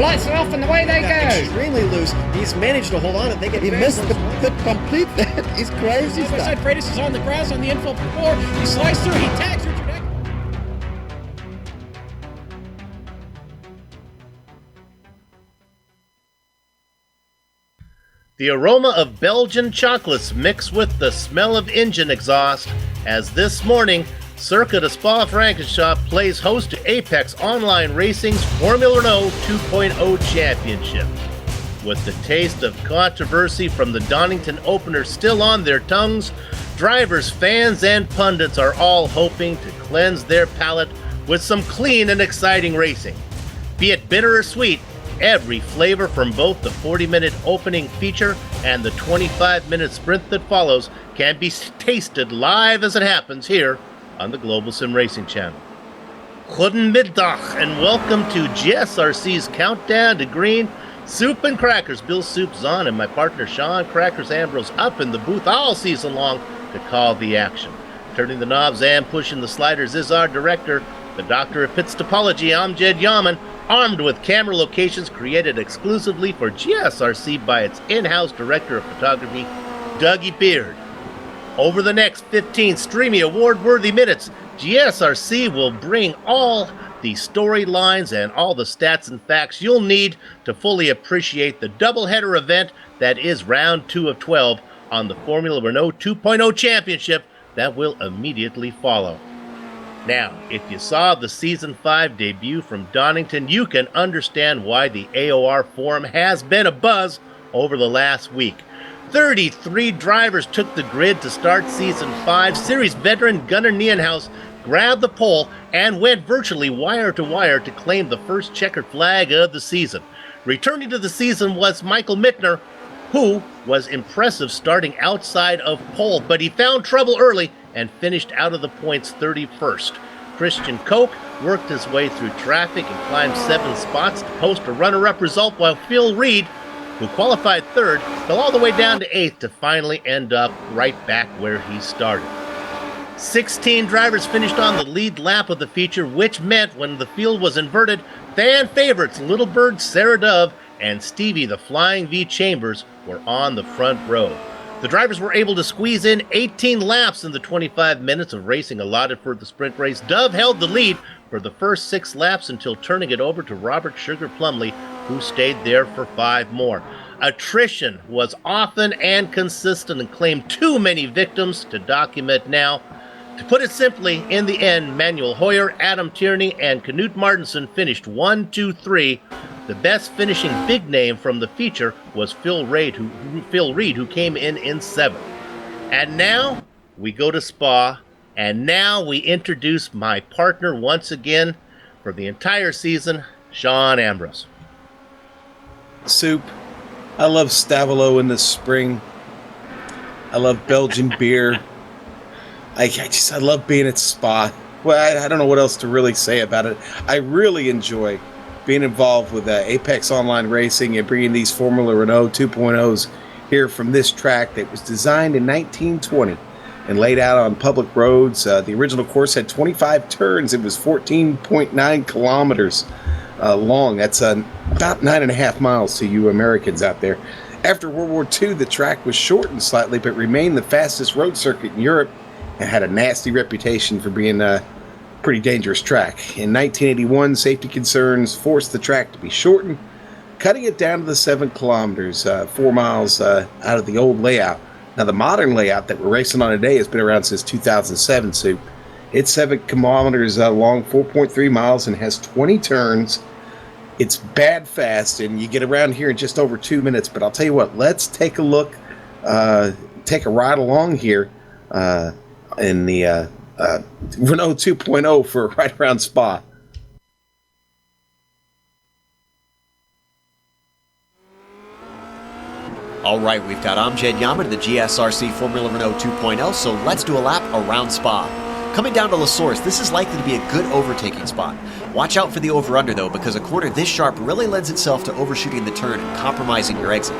lights are off and away they go. Extremely loose. He's managed to hold on and He missed the complete that. He's crazy As I stuff. said, Freitas is on the grass on the infield floor. He slides through. He tags Richard Eck. The aroma of Belgian chocolates mixed with the smell of engine exhaust as this morning, Circuit of Spa-Francorchamps plays host to Apex Online Racing's Formula Renault 2.0 Championship. With the taste of controversy from the Donington opener still on their tongues, drivers, fans, and pundits are all hoping to cleanse their palate with some clean and exciting racing. Be it bitter or sweet, every flavor from both the 40-minute opening feature and the 25-minute sprint that follows can be tasted live as it happens here on the Global Sim Racing channel. Guten Mittag and welcome to GSRC's Countdown to Green. Soup and Crackers, Bill Soup Zahn and my partner Sean Crackers Ambrose up in the booth all season long to call the action. Turning the knobs and pushing the sliders is our director, the Doctor of Pits Topology, Amjad Yaman, armed with camera locations created exclusively for GSRC by its in-house director of photography, Dougie Beard. Over the next 15 streamy award-worthy minutes, GSRC will bring all the storylines and all the stats and facts you'll need to fully appreciate the doubleheader event that is round 2 of 12 on the Formula Renault 2.0 Championship that will immediately follow. Now, if you saw the Season 5 debut from Donington, you can understand why the AOR forum has been abuzz over the last week. 33 drivers took the grid to start Season 5. Series veteran Gunnar Nienhaus grabbed the pole and went virtually wire to wire to claim the first checkered flag of the season. Returning to the season was Michael Mittner, who was impressive starting outside of pole, but he found trouble early and finished out of the points 31st. Christian Koch worked his way through traffic and climbed 7 spots to post a runner-up result, while Phil Reed, who qualified 3rd, fell all the way down to 8th to finally end up right back where he started. 16 drivers finished on the lead lap of the feature, which meant when the field was inverted, fan favorites Little Bird Sarah Dove and Stevie the Flying V Chambers were on the front row. The drivers were able to squeeze in 18 laps in the 25 minutes of racing allotted for the sprint race. Dove held the lead for the first 6 laps until turning it over to Robert Sugar Plumley, who stayed there for 5 more. Attrition was often and consistent and claimed too many victims to document now. To put it simply, in the end, Manuel Hoyer, Adam Tierney, and Knut Martinson finished 1, 2, 3. The best finishing big name from the feature was Phil Reed, who came in 7th. And now we go to Spa, and now we introduce my partner once again for the entire season, Sean Ambrose. Soup. I love Stavolo in the spring. I love Belgian beer. I love being at Spa. Well, I don't know what else to really say about it. I really enjoy being involved with Apex Online Racing and bringing these Formula Renault 2.0s here from this track that was designed in 1920 and laid out on public roads. The original course had 25 turns. It was 14.9 kilometers long. That's about 9.5 miles to you Americans out there. After World War II, the track was shortened slightly, but remained the fastest road circuit in Europe and had a nasty reputation for being a pretty dangerous track. In 1981, safety concerns forced the track to be shortened, cutting it down to the 7 kilometers, 4 miles out of the old layout. Now, the modern layout that we're racing on today has been around since 2007, so it's 7 kilometers long, 4.3 miles, and has 20 turns. It's bad fast, and you get around here in just over 2 minutes. But I'll tell you what, let's take a look, take a ride along here in the Renault 2.0 for right around Spa. All right, we've got Amjad Yaman, the GSRC Formula Renault 2.0, so let's do a lap around Spa. Coming down to La Source, this is likely to be a good overtaking spot. Watch out for the over-under though, because a corner this sharp really lends itself to overshooting the turn and compromising your exit.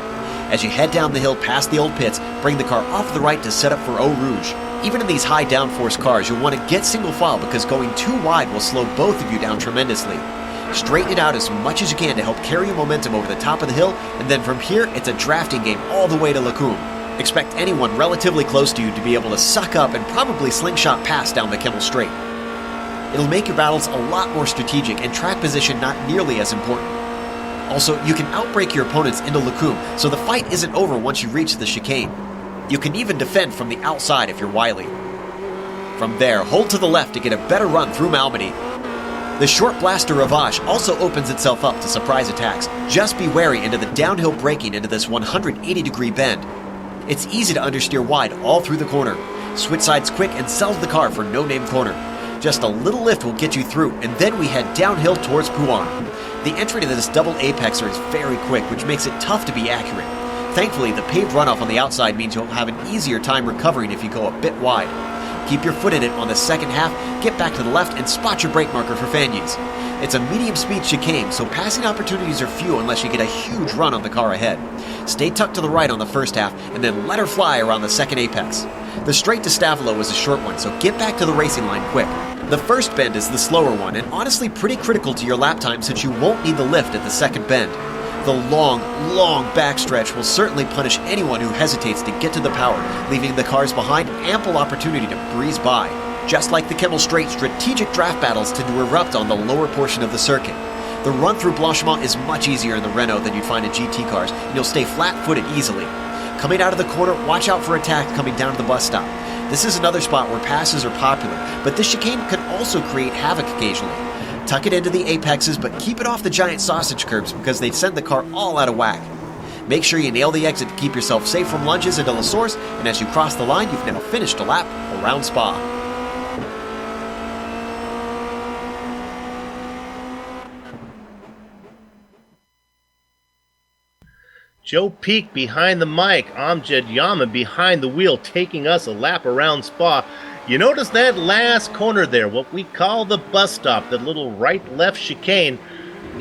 As you head down the hill past the old pits, bring the car off the right to set up for Eau Rouge. Even in these high downforce cars, you'll want to get single file because going too wide will slow both of you down tremendously. Straighten it out as much as you can to help carry your momentum over the top of the hill, and then from here, it's a drafting game all the way to Lacombe. Expect anyone relatively close to you to be able to suck up and probably slingshot past down the Kimmel Straight. It'll make your battles a lot more strategic and track position not nearly as important. Also, you can outbrake your opponents into Lacombe, so the fight isn't over once you reach the chicane. You can even defend from the outside if you're wily. From there, hold to the left to get a better run through Malmedy. The short blaster Ravage also opens itself up to surprise attacks. Just be wary into the downhill braking into this 180-degree bend. It's easy to understeer wide all through the corner. Switch sides quick and sells the car for no-name corner. Just a little lift will get you through, and then we head downhill towards Pouan. The entry to this double apexer is very quick, which makes it tough to be accurate. Thankfully, the paved runoff on the outside means you'll have an easier time recovering if you go a bit wide. Keep your foot in it on the second half, get back to the left, and spot your brake marker for fan use. It's a medium-speed chicane, so passing opportunities are few unless you get a huge run on the car ahead. Stay tucked to the right on the first half, and then let her fly around the second apex. The straight to Stavelo was a short one, so get back to the racing line quick. The first bend is the slower one, and honestly pretty critical to your lap time since you won't need the lift at the second bend. The long backstretch will certainly punish anyone who hesitates to get to the power, leaving the cars behind ample opportunity to breeze by. Just like the Kimmel Straight, strategic draft battles tend to erupt on the lower portion of the circuit. The run through Blanchiment is much easier in the Renault than you'd find in GT cars, and you'll stay flat-footed easily. Coming out of the corner, watch out for attack coming down to the bus stop. This is another spot where passes are popular, but this chicane can also create havoc occasionally. Tuck it into the apexes, but keep it off the giant sausage curbs because they send the car all out of whack. Make sure you nail the exit to keep yourself safe from lunges into La Source, and as you cross the line, you've now finished a lap around Spa. Joe Peak behind the mic, Amjad Yaman behind the wheel, taking us a lap around Spa. You notice that last corner there, what we call the bus stop, that little right-left chicane.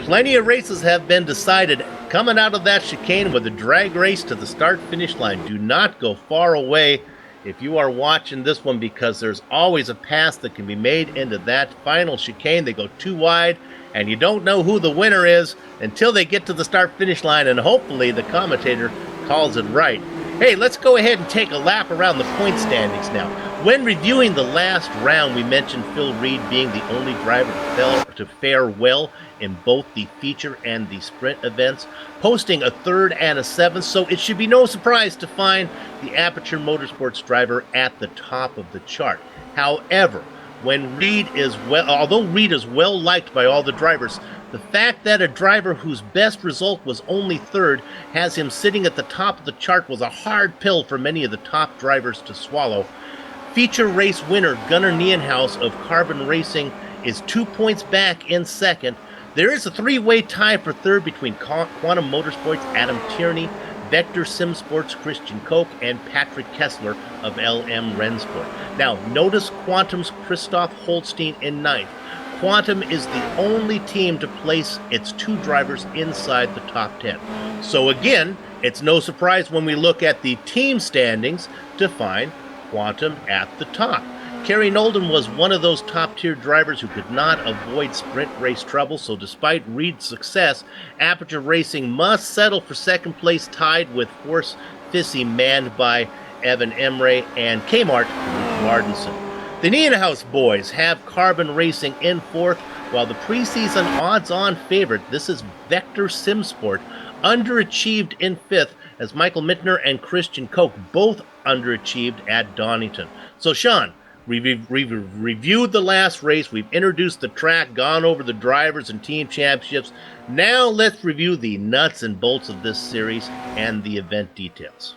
Plenty of races have been decided coming out of that chicane with a drag race to the start-finish line. Do not go far away if you are watching this one, because there's always a pass that can be made into that final chicane. They go too wide, and you don't know who the winner is until they get to the start-finish line, and hopefully the commentator calls it right. Hey, let's go ahead and take a lap around the point standings now. When reviewing the last round, we mentioned Phil Reed being the only driver to fare well in both the feature and the sprint events, posting a third and a seventh, so it should be no surprise to find the Aperture Motorsports driver at the top of the chart. However, although Reed is well liked by all the drivers, the fact that a driver whose best result was only third has him sitting at the top of the chart was a hard pill for many of the top drivers to swallow. Feature race winner Gunnar Nienhuis of Carbon Racing is 2 points back in second. There is a three-way tie for third between Quantum Motorsports' Adam Tierney, Vector Simsports' Christian Koch, and Patrick Kessler of LM Rennsport. Now, notice Quantum's Christoph Holstein in ninth. Quantum is the only team to place its two drivers inside the top 10. So again, it's no surprise when we look at the team standings to find Quantum at the top. Kerry Nolden was one of those top-tier drivers who could not avoid sprint race trouble, so despite Reed's success, Aperture Racing must settle for second place, tied with Force Fissy, manned by Evan Emre and Kmart Martinson. The Nienhuis boys have Carbon Racing in fourth, while the preseason odds-on favorite, this is Vector Simsport, underachieved in fifth, as Michael Mittner and Christian Koch both underachieved at Donington. So Sean, we've reviewed the last race, we've introduced the track, gone over the drivers and team championships. Now let's review the nuts and bolts of this series and the event details.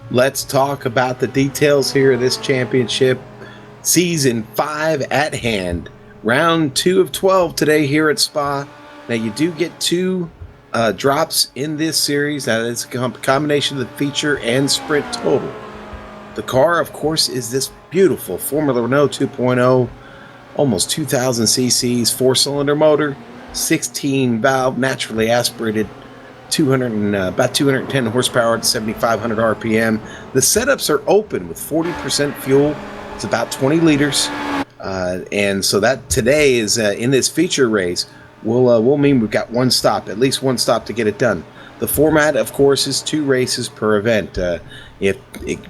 Let's talk about the details here of this championship. Season 5 at hand. Round 2 of 12 today here at Spa. Now you do get two drops in this series. That is a combination of the feature and sprint total. The car, of course, is this beautiful Formula Renault 2.0, almost 2,000 cc's, 4-cylinder motor, 16-valve, naturally aspirated, about 210 horsepower at 7,500 RPM. The setups are open with 40% fuel. It's about 20 liters. And so that today is in this feature race, will mean we've got one stop, at least one stop to get it done. The format, of course, is 2 races per event. If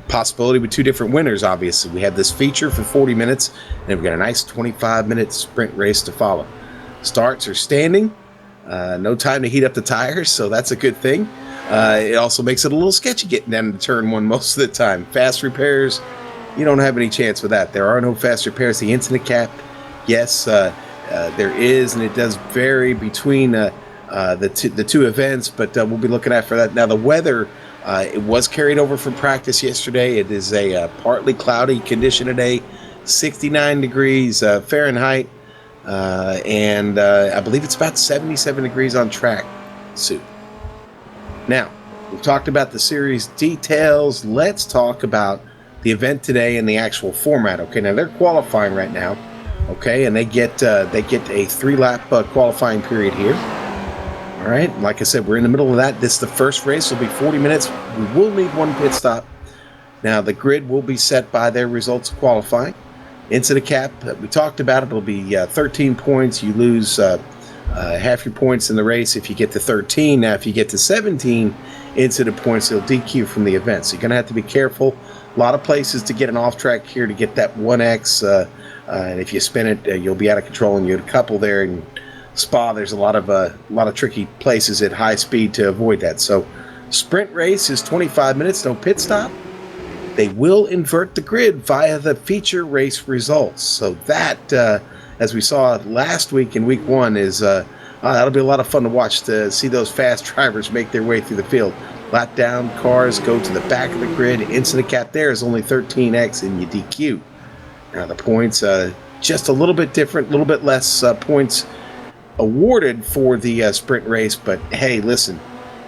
possibility with 2 different winners, obviously. We have this feature for 40 minutes, and we've got a nice 25-minute sprint race to follow. Starts are standing. No time to heat up the tires, so that's a good thing. It also makes it a little sketchy getting down to turn 1 most of the time. Fast repairs, you don't have any chance with that. There are no fast repairs. The incident cap, yes, there is, and it does vary between the two events, but we'll be looking out for that. Now, the weather, it was carried over from practice yesterday. It is a partly cloudy condition today, 69 degrees Fahrenheit, and I believe it's about 77 degrees on track. Soup. Now, we've talked about the series details. Let's talk about the event today and the actual format. Okay, now they're qualifying right now. Okay, and they get a 3-lap qualifying period here. All right, like I said, we're in the middle of that. This is the first race. It'll be 40 minutes. We will need 1 pit stop. Now, the grid will be set by their results of qualifying. Incident cap, we talked about it. It'll be 13 points. You lose half your points in the race if you get to 13. Now, if you get to 17 incident points, it'll DQ from the event. So you're going to have to be careful. A lot of places to get an off track here to get that 1x. And if you spin it, you'll be out of control. And you had a couple there in Spa. There's a lot of tricky places at high speed to avoid that. So sprint race is 25 minutes, no pit stop. They will invert the grid via the feature race results. So that, as we saw last week in week 1, is that'll be a lot of fun to watch, to see those fast drivers make their way through the field. Lap down cars go to the back of the grid. Incident cap there is only 13x, and you DQ. Now the points, just a little bit different, a little bit less points awarded for the sprint race. But hey, listen,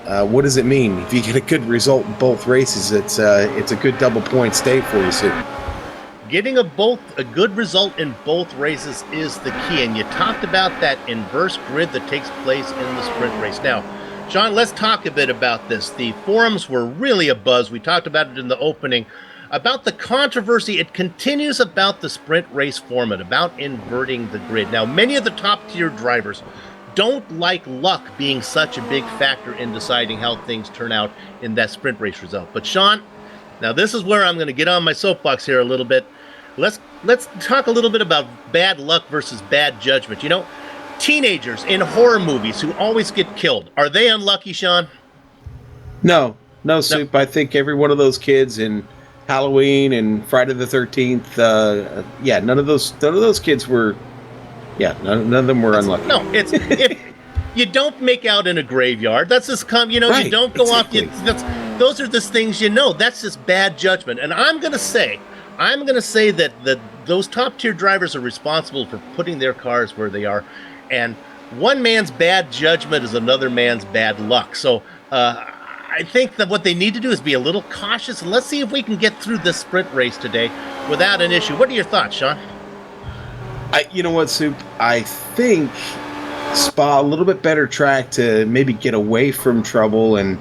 what does it mean? If you get a good result in both races, it's a good double points day for you, Sue. Getting a good result in both races is the key, and you talked about that inverse grid that takes place in the sprint race. Now, Sean, let's talk a bit about this. The forums were really abuzz. We talked about it in the opening, about the controversy. It continues about the sprint race format, about inverting the grid. Now, many of the top-tier drivers don't like luck being such a big factor in deciding how things turn out in that sprint race result. But Sean, now this is where I'm going to get on my soapbox here a little bit. Let's talk a little bit about bad luck versus bad judgment. You know, teenagers in horror movies who always get killed, are they unlucky, Sean? No, Soup. I think every one of those kids in Halloween and Friday the 13th, none of those kids were. Yeah, none of them were unlucky. No, it's if you don't make out in a graveyard. That's just right, you don't go exactly. Those are the things That's just bad judgment. And I'm gonna say that those top tier drivers are responsible for putting their cars where they are, and one man's bad judgment is another man's bad luck. So I think that what they need to do is be a little cautious, and let's see if we can get through this sprint race today without an issue. What are your thoughts, Sean? You know what, Soup? I think Spa, a little bit better track to maybe get away from trouble and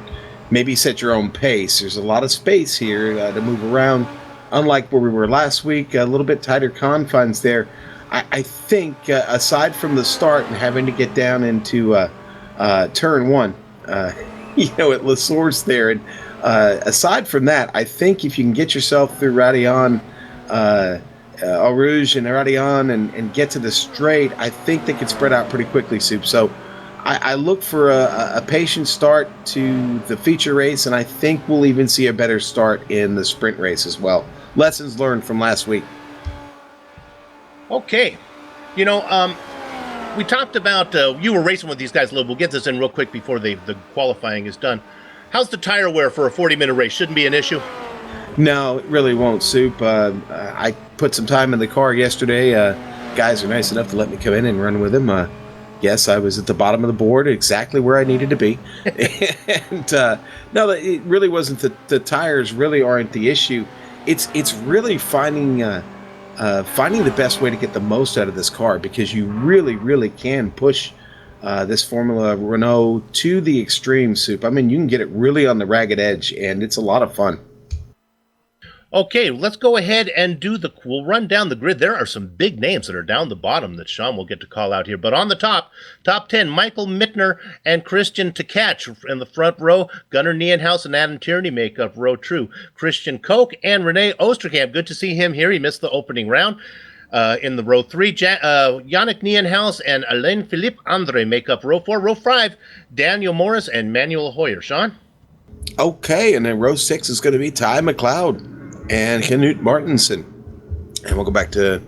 maybe set your own pace. There's a lot of space here to move around. Unlike where we were last week, a little bit tighter confines there. I think, aside from the start and having to get down into turn 1, at La Source there, and aside from that, I think if you can get yourself through Radillon, Eau Rouge and Radillon and get to the straight, I think they could spread out pretty quickly, Soup. So I look for a patient start to the feature race, and I think we'll even see a better start in the sprint race as well. Lessons learned from last week. Okay. We talked about, you were racing with these guys a little. We'll get this in real quick before the qualifying is done. How's the tire wear for a 40-minute race? Shouldn't be an issue? No, it really won't, Soup. I put some time in the car yesterday. Guys are nice enough to let me come in and run with them. Yes, I was at the bottom of the board, exactly where I needed to be. And no, it really wasn't. The tires really aren't the issue. It's really finding the best way to get the most out of this car, because you really, really can push this Formula Renault to the extreme, Soup. I mean, you can get it really on the ragged edge, and it's a lot of fun. Okay, let's go ahead and we'll run down the grid. There are some big names that are down the bottom that Sean will get to call out here. But on the top 10, Michael Mittner and Christian Tkach in the front row. Gunnar Nienhuis and Adam Tierney make up row 2. Christian Koch and René Oosterkamp. Good to see him here. He missed the opening round. In the row 3, Yannick Nienhuis and Alain Philippe Andre make up row 4. Row 5, Daniel Morris and Manuel Hoyer. Sean? Okay, and then row 6 is going to be Ty McLeod and Knut Martinsen. And we'll go back to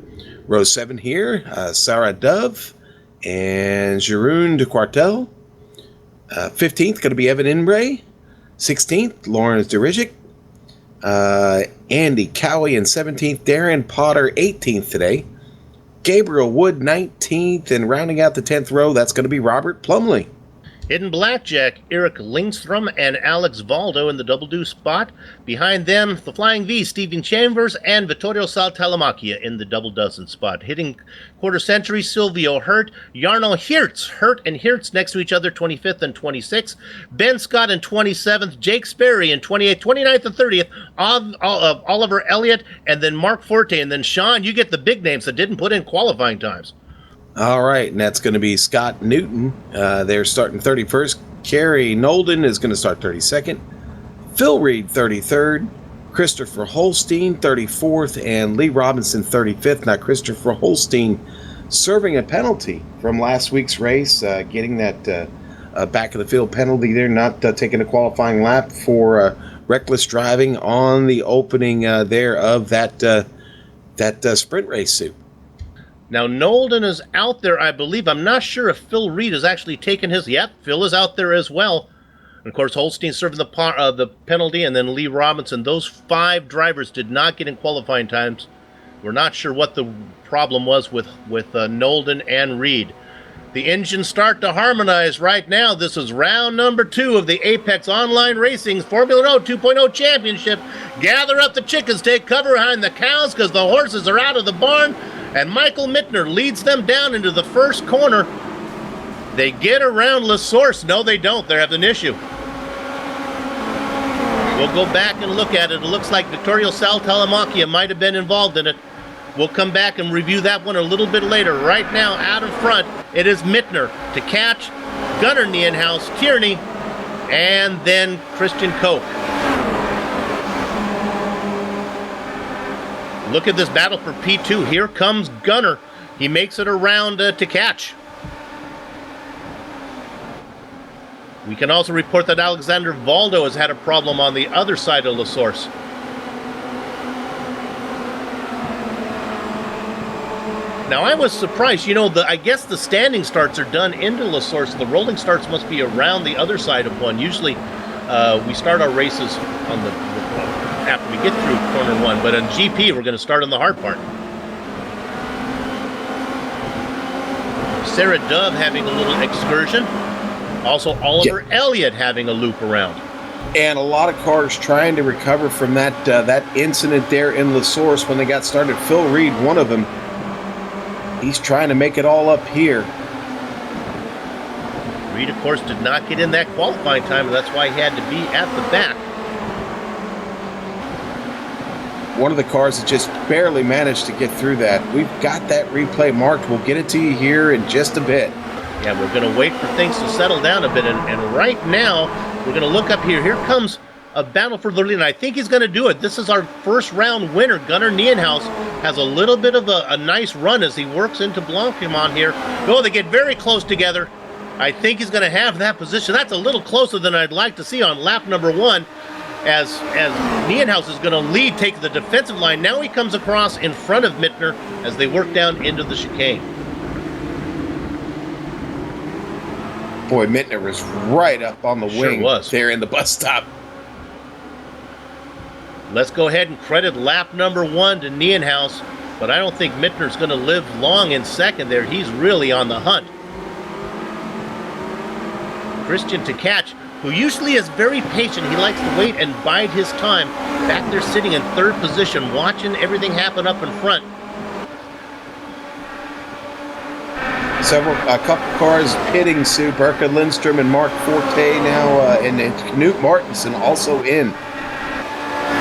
row 7 here. Sarah Dove and Jeroen de Quartel. 15th, going to be Evan Inbray. 16th, Lawrence Derigic. Andy Cowie in 17th. Darren Potter, 18th today. Gabriel Wood, 19th. And rounding out the 10th row, that's going to be Robert Plumley. Hidden Blackjack, Eric Lindstrom and Alex Valdo in the double deuce spot. Behind them, the Flying V, Stephen Chambers and Vittorio Saltalamacchia in the double dozen spot. Hitting quarter century, Silvio Hurt, Jarno Hertz. Hurt and Hertz next to each other, 25th and 26th. Ben Scott in 27th, Jake Sperry in 28th, 29th and 30th, Oliver Elliott, and then Mark Forte. And then, Sean, you get the big names that didn't put in qualifying times. All right, and that's going to be Scott Newton. They're starting 31st. Kerry Nolden is going to start 32nd. Phil Reed, 33rd. Christopher Holstein, 34th. And Lee Robinson, 35th. Now, Christopher Holstein serving a penalty from last week's race, getting that back of the field penalty there, not taking a qualifying lap for reckless driving on the opening there of that sprint race suit. Now, Nolden is out there, I believe. I'm not sure if Phil Reed has actually taken his. Yep, Phil is out there as well. And of course, Holstein serving the penalty, and then Lee Robinson. Those 5 drivers did not get in qualifying times. We're not sure what the problem was with Nolden and Reed. The engines start to harmonize right now. This is round number 2 of the Apex Online Racing's Formula Renault 2.0 Championship. Gather up the chickens, take cover behind the cows because the horses are out of the barn. And Michael Mittner leads them down into the first corner. They get around La Source. No, they don't. They have an issue. We'll go back and look at it. It looks like Vittorio Saltalamacchia might have been involved in it. We'll come back and review that one a little bit later. Right now, out in front, it is Mittner, Tkach, Gunnar Nienhuis, Tierney, and then Christian Koch. Look at this battle for P2. Here comes Gunnar. He makes it around Tkach. We can also report that Alexander Valdo has had a problem on the other side of La Source. Now, I was surprised. You know, I guess the standing starts are done into La Source. The rolling starts must be around the other side of one. Usually, we start our races on after we get through corner 1, but on GP, we're going to start on the hard part. Sarah Dove having a little excursion. Also, Oliver Elliott having a loop around. And a lot of cars trying to recover from that incident there in La Source when they got started. Phil Reed, one of them, he's trying to make it all up here. Reed, of course, did not get in that qualifying time, and that's why he had to be at the back. One of the cars that just barely managed to get through that. We've got that replay marked. We'll get it to you here in just a bit. Yeah, we're going to wait for things to settle down a bit. And right now, we're going to look up here. Here comes a battle for the lead. And I think he's going to do it. This is our first round winner. Gunnar Nienhuis has a little bit of a nice run as he works into Blancpain here. Oh, they get very close together. I think he's going to have that position. That's a little closer than I'd like to see on lap number 1. As Nienhuis is going to lead, take the defensive line. Now he comes across in front of Mittner as they work down into the chicane. Boy, Mittner was right up on the wing was. There in the bus stop. Let's go ahead and credit lap number 1 to Nienhuis, but I don't think Mittner's going to live long in second there. He's really on the hunt. Christian Tkach, who usually is very patient. He likes to wait and bide his time. Back there sitting in 3rd position, watching everything happen up in front. A couple cars pitting, Sue. Berka Lindstrom and Mark Forte now, and Knut Martinsen also in.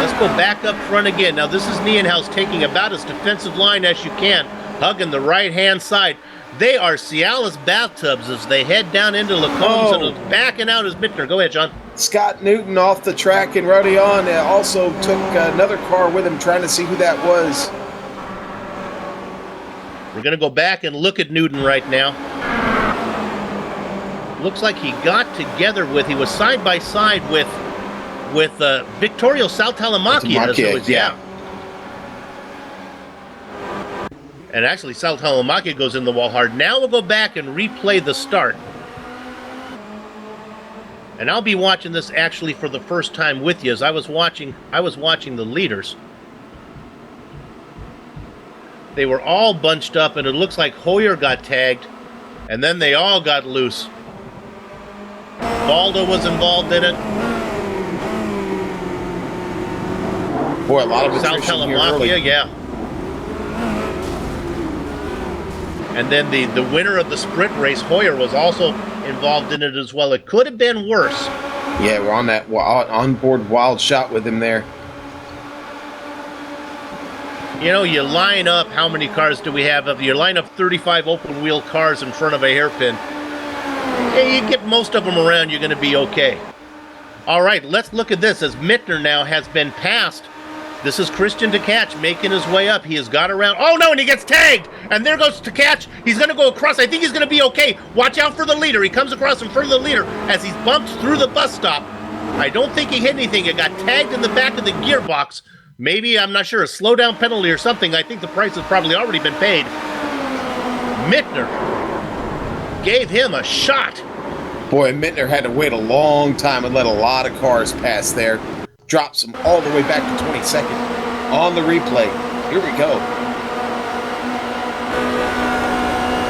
Let's go back up front again. Now, this is Nienhuis taking about as defensive line as you can, hugging the right-hand side. They are Cialis bathtubs as they head down into Lacombe, and backing out is Mittner. Go ahead, John. Scott Newton off the track in Rodillon also took another car with him, trying to see who that was. We're going to go back and look at Newton right now. Looks like he got together with, he was side by side with Victorio Saltalamacchia. Yeah. And actually, Saltalamacchia goes in the wall hard. Now we'll go back and replay the start. And I'll be watching this actually for the first time with you, as I was watching the leaders. They were all bunched up, and it looks like Hoyer got tagged, and then they all got loose. Baldo was involved in it. Boy, a lot of attrition here early. Yeah. And then the winner of the sprint race, Hoyer, was also involved in it as well. It could have been worse. Yeah, we're on that onboard wild shot with him there. You know, you line up, how many cars do we have? You line up 35 open-wheel cars in front of a hairpin. Hey, you get most of them around, you're going to be okay. All right, let's look at this as Mittner now has been passed. This is Christian Tkach making his way up. He has got around. Oh, no, and he gets tagged. And there goes Tkach. He's going to go across. I think he's going to be okay. Watch out for the leader. He comes across in front of the leader as he's bumped through the bus stop. I don't think he hit anything. It got tagged in the back of the gearbox. Maybe, I'm not sure, a slowdown penalty or something. I think the price has probably already been paid. Mittner gave him a shot. Boy, Mittner had to wait a long time and let a lot of cars pass there. Drops him all the way back to 22nd. On the replay. Here we go.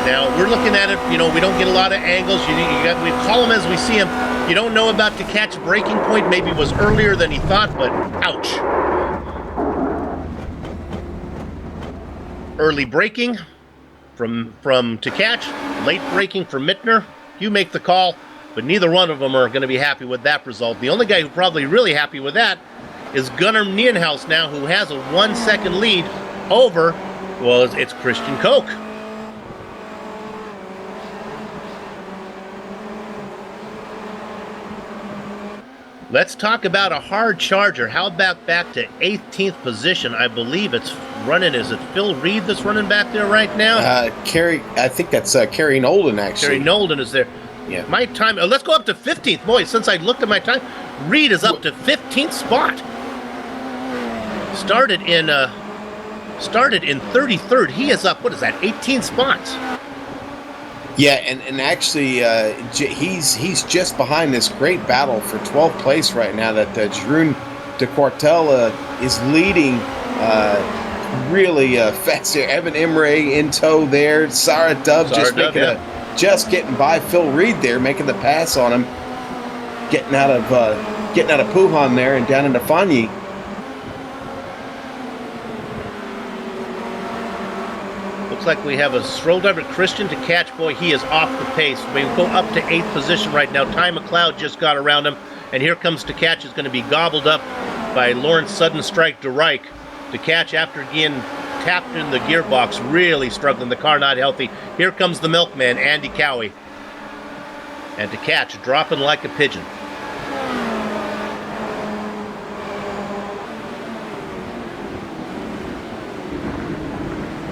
Now, we're looking at it, you know, we don't get a lot of angles. We call him as we see him. You don't know about Tkach's breaking point. Maybe it was earlier than he thought, but ouch. Early braking from Tkach. Late braking from Mittner. You make the call. But neither one of them are going to be happy with that result. The only guy who's probably really happy with that is Gunnar Nienhuis now, who has a 1 second lead over, well, it's Christian Koch. Let's talk about a hard charger. How about back to 18th position? I believe it's running. Is it Phil Reed that's running back there right now? I think that's Kerry Nolden, actually. Kerry Nolden is there. Yeah. My time, let's go up to 15th. Boy, since I looked at my time, Reed is up to 15th spot. Started in 33rd. He is up, what is that, 18 spots. Yeah, and actually, he's just behind this great battle for 12th place right now that Jeroen de Quartel is leading really fast here. Evan Imre in tow there. Sarah Dove just getting by Phil Reed there, making the pass on him, getting out of Puhan there and down into Fanyi. Looks like we have a stroll driver, Christian Tkach. Boy, he is off the pace. We go up to 8th position right now. Ty McLeod just got around him, and here comes Tkach. Is going to be gobbled up by Lawrence Sudden Strike de Rijk. Tkach, after getting tapped in the gearbox, really struggling. The car not healthy. Here comes the milkman, Andy Cowie. And Tkach dropping like a pigeon.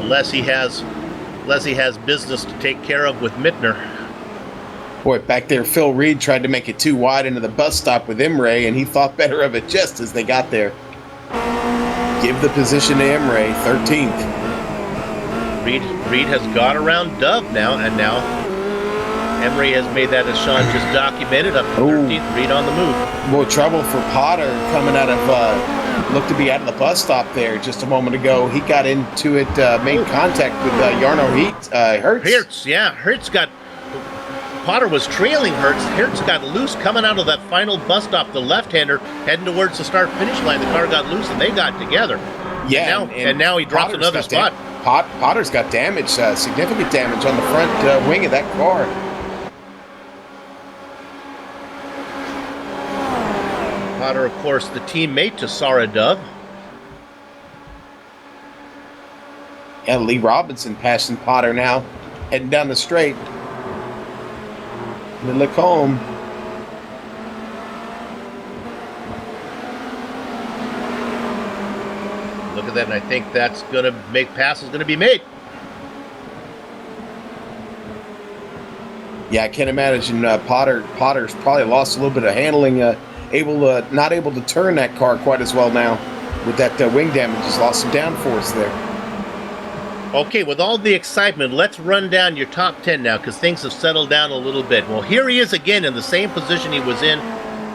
Unless he has business to take care of with Mittner. Boy, back there, Phil Reed tried to make it too wide into the bus stop with Imre, and he thought better of it just as they got there. Give the position to Imre, 13th. Reed has got around Dove now, and now Imre has made that, as Sean just documented, up to 13th. Reed on the move. Boy, trouble for Potter coming out of, looked to be out of the bus stop there just a moment ago. He got into it, made contact with Jarno Hertz. Hertz, yeah. Potter was trailing Hertz. Hertz got loose coming out of that final bus stop. The left-hander heading towards the start-finish line. The car got loose, and they got together. Yeah, and now he drops another spot. Potter's got damage, significant damage on the front wing of that car. Potter, of course, the teammate to Sarah Dove. Yeah, Lee Robinson passing Potter now, heading down the straight. And then Lacombe. Look at that, and I think that's going to make passes going to be made. Yeah, I can't imagine Potter's probably lost a little bit of handling, not able to turn that car quite as well now with that wing damage. Just lost some downforce there. Okay, with all the excitement, let's run down your top 10 now because things have settled down a little bit. Well, here he is again in the same position he was in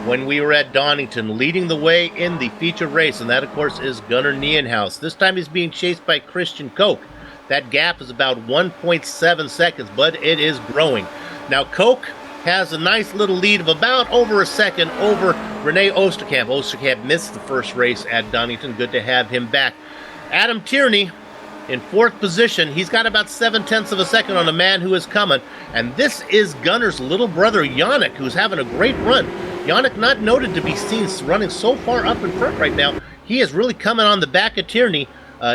when we were at Donington, leading the way in the feature race, and that, of course, is Gunnar Nienhuis. This time he's being chased by Christian Koch. That gap is about 1.7 seconds, but it is growing. Now, Koch has a nice little lead of about over a second over René Oosterkamp. Oosterkamp missed the first race at Donington. Good to have him back. Adam Tierney in fourth position. He's got about 0.7 of a second on a man who is coming. And this is Gunnar's little brother, Yannick, who's having a great run. Yannick not noted to be seen running so far up in front right now. He is really coming on the back of Tierney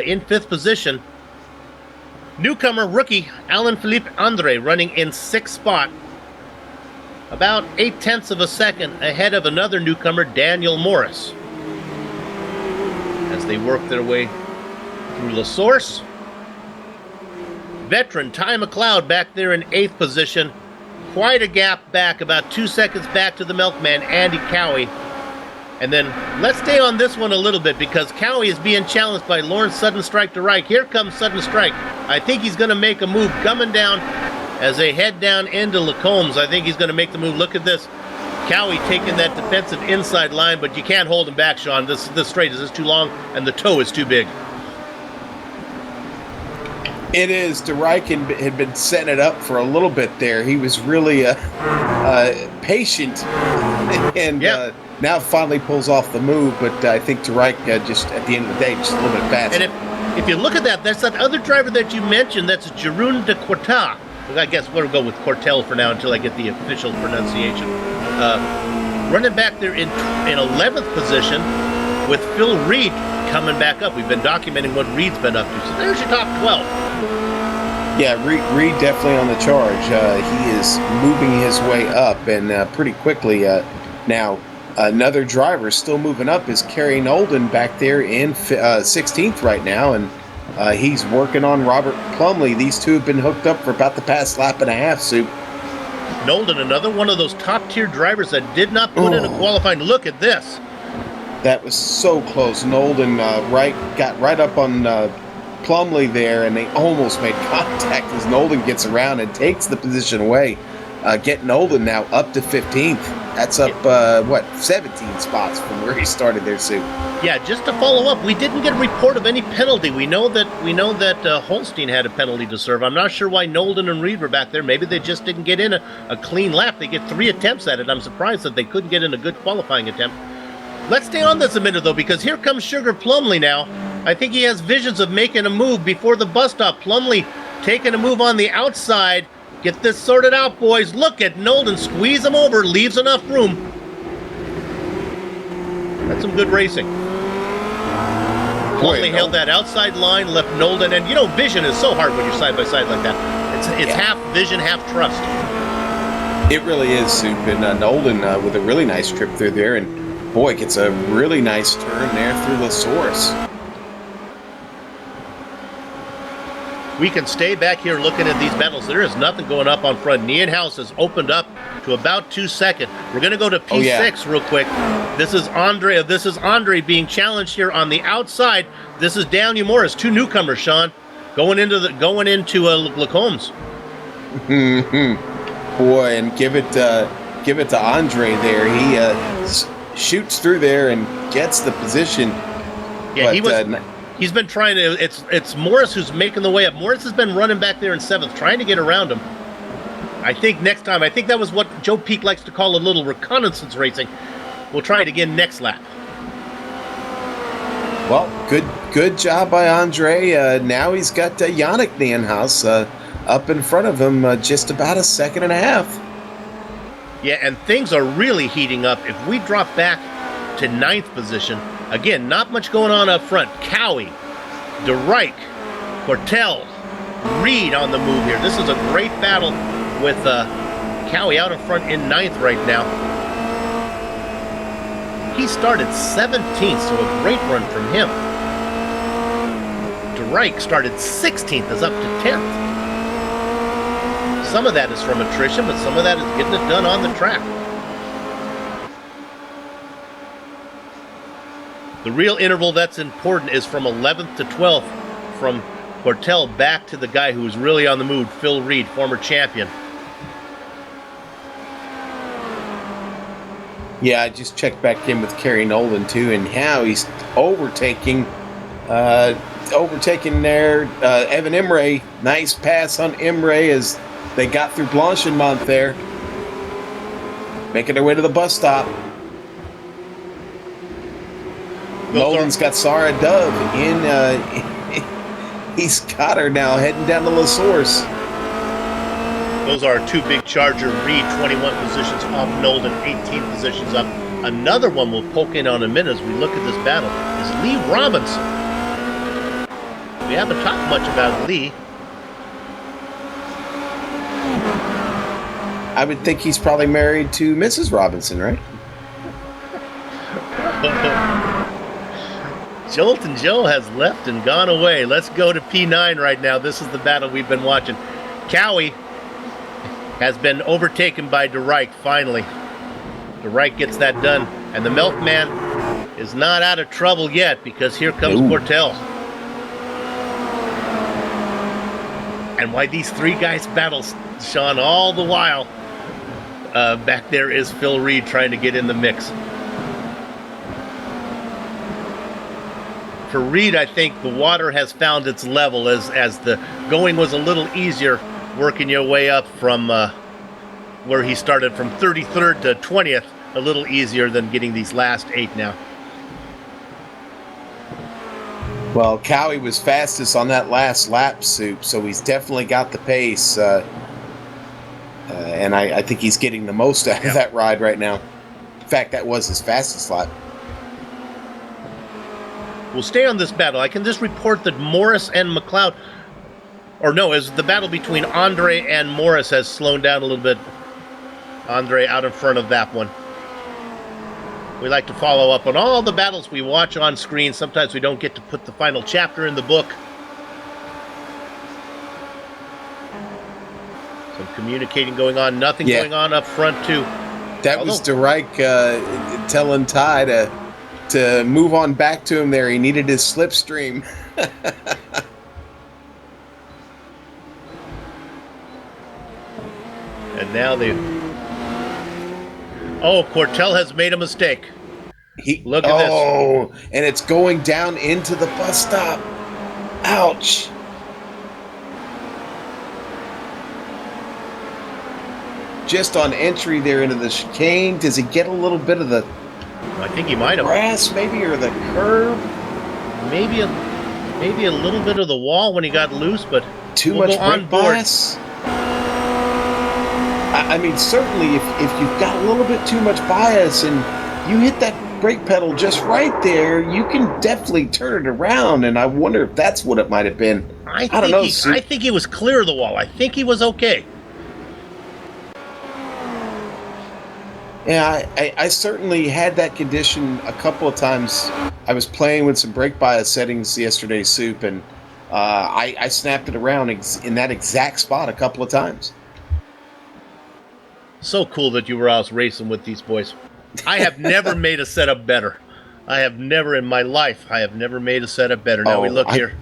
in fifth position. Newcomer rookie Alain-Philippe Andre running in sixth spot. About 0.8 of a second ahead of another newcomer, Daniel Morris. As they work their way through La Source. Veteran Ty McLeod back there in eighth position. Quite a gap back, about 2 seconds back to the milkman, Andy Cowie. And then let's stay on this one a little bit because Cowie is being challenged by Lawrence Sudden Strike to Reich. Here comes Sudden Strike. I think he's going to make a move coming down as they head down into Lacombe's. I think he's going to make the move. Look at this. Cowie taking that defensive inside line, but you can't hold him back, Sean. This straight is too long and the toe is too big. It is. DeReich had been setting it up for a little bit there. He was really patient and now finally pulls off the move, but I think DeReich just at the end of the day just a little bit faster. And if you look at that, that's that other driver that you mentioned. That's Jeroen de Quarta. I guess we'll go with Cortel for now until I get the official pronunciation. Running back there in 11th position with Phil Reed coming back up. We've been documenting what Reed's been up to. So there's your top 12. Yeah, Reed definitely on the charge. He is moving his way up and pretty quickly now. Another driver still moving up is Kerry Nolden back there in 16th right now, and he's working on Robert Plumley. These two have been hooked up for about the past lap and a half, Soup. Nolden, another one of those top-tier drivers that did not put in a qualifying. Look at this. That was so close. Nolden got right up on Plumley there, and they almost made contact as Nolden gets around and takes the position away. Getting Nolden now up to 15th. That's up, 17 spots from where he started there, Sue. Yeah, just to follow up, we didn't get a report of any penalty. We know that Holstein had a penalty to serve. I'm not sure why Nolden and Reed were back there. Maybe they just didn't get in a clean lap. They get 3 attempts at it. I'm surprised that they couldn't get in a good qualifying attempt. Let's stay on this a minute, though, because here comes Sugar Plumley now. I think he has visions of making a move before the bus stop. Plumley taking a move on the outside. Get this sorted out, boys. Look at Nolden. Squeeze him over. Leaves enough room. That's some good racing. Plumley held that outside line, left Nolden. And, vision is so hard when you're side by side like that. It's half vision, half trust. It really is, Soup. And Nolden with a really nice trip through there. And, boy, gets a really nice turn there through La Source. We can stay back here looking at these battles. There is nothing going up on front. Nienhuis has opened up to about 2 seconds. We're going to go to P6 real quick. This is Andre being challenged here on the outside. This is Daniel Morris, 2 newcomers, Sean, going into Lacombe's. Boy, and give it to Andre there. He shoots through there and gets the position. Yeah, but, he's been trying to. It's Morris who's making the way up. Morris has been running back there in 7th, trying to get around him. I think next time. I think that was what Joe Peak likes to call a little reconnaissance racing. We'll try it again next lap. Well, good job by Andre. Now he's got Yannick Nienhuis up in front of him, just about 1.5 seconds. Yeah, and things are really heating up. If we drop back to 9th position. Again, not much going on up front. Cowie, DeRike, Cortell, Reed on the move here. This is a great battle with Cowie out in front in 9th right now. He started 17th, so a great run from him. DeRike started 16th, is up to 10th. Some of that is from attrition, but some of that is getting it done on the track. The real interval that's important is from 11th to 12th, from Cortell back to the guy who was really on the move, Phil Reed, former champion. Yeah, I just checked back in with Kerry Nolan too, and how he's overtaking there. Evan Imre, nice pass on Imre as they got through Blanchimont there, making their way to the bus stop. Nolan's got Sarah Dove in. He's got her now heading down to La Source. Those are two big Charger. Reed, 21 positions off Nolan, 18 positions up. Another one we'll poke in on a minute as we look at this battle is Lee Robinson. We haven't talked much about Lee. I would think he's probably married to Mrs. Robinson, right? Jolton Joe has left and gone away. Let's go to P9 right now. This is the battle we've been watching. Cowie has been overtaken by DeRike, finally. DeRike gets that done. And the Milkman is not out of trouble yet because here comes Cortell. And why these three guys battle, Sean, all the while, back there is Phil Reed trying to get in the mix. For Reed, I think the water has found its level as the going was a little easier, working your way up from where he started from 33rd to 20th, a little easier than getting these last 8 now. Well, Cowie was fastest on that last lap, Soup, so he's definitely got the pace. And I think he's getting the most out of that ride right now. In fact, that was his fastest lap. We'll stay on this battle. I can just report that Morris and McLeod, or no, as the battle between Andre and Morris has slowed down a little bit. Andre out in front of that one. We like to follow up on all the battles we watch on screen. Sometimes we don't get to put the final chapter in the book. Some communicating going on. Nothing going on up front, too. That was DeRike telling Ty to move on back to him there. He needed his slipstream. And now they... Oh, Cortell has made a mistake. Look at this. Oh, and it's going down into the bus stop. Ouch. Just on entry there into the chicane. Does he get a little bit of the... I think he might have. Grass, maybe, or the curb? Maybe a little bit of the wall when he got loose, but too much brake bias. I mean, certainly, if you've got a little bit too much bias and you hit that brake pedal just right there, you can definitely turn it around. And I wonder if that's what it might have been. I don't know. I think he was clear of the wall. I think he was okay. Yeah, I certainly had that condition a couple of times. I was playing with some brake bias settings yesterday, Soup, and I snapped it around in that exact spot a couple of times. So cool that you were out racing with these boys. I have never made a setup better. I have never in my life, made a setup better. Now we look here.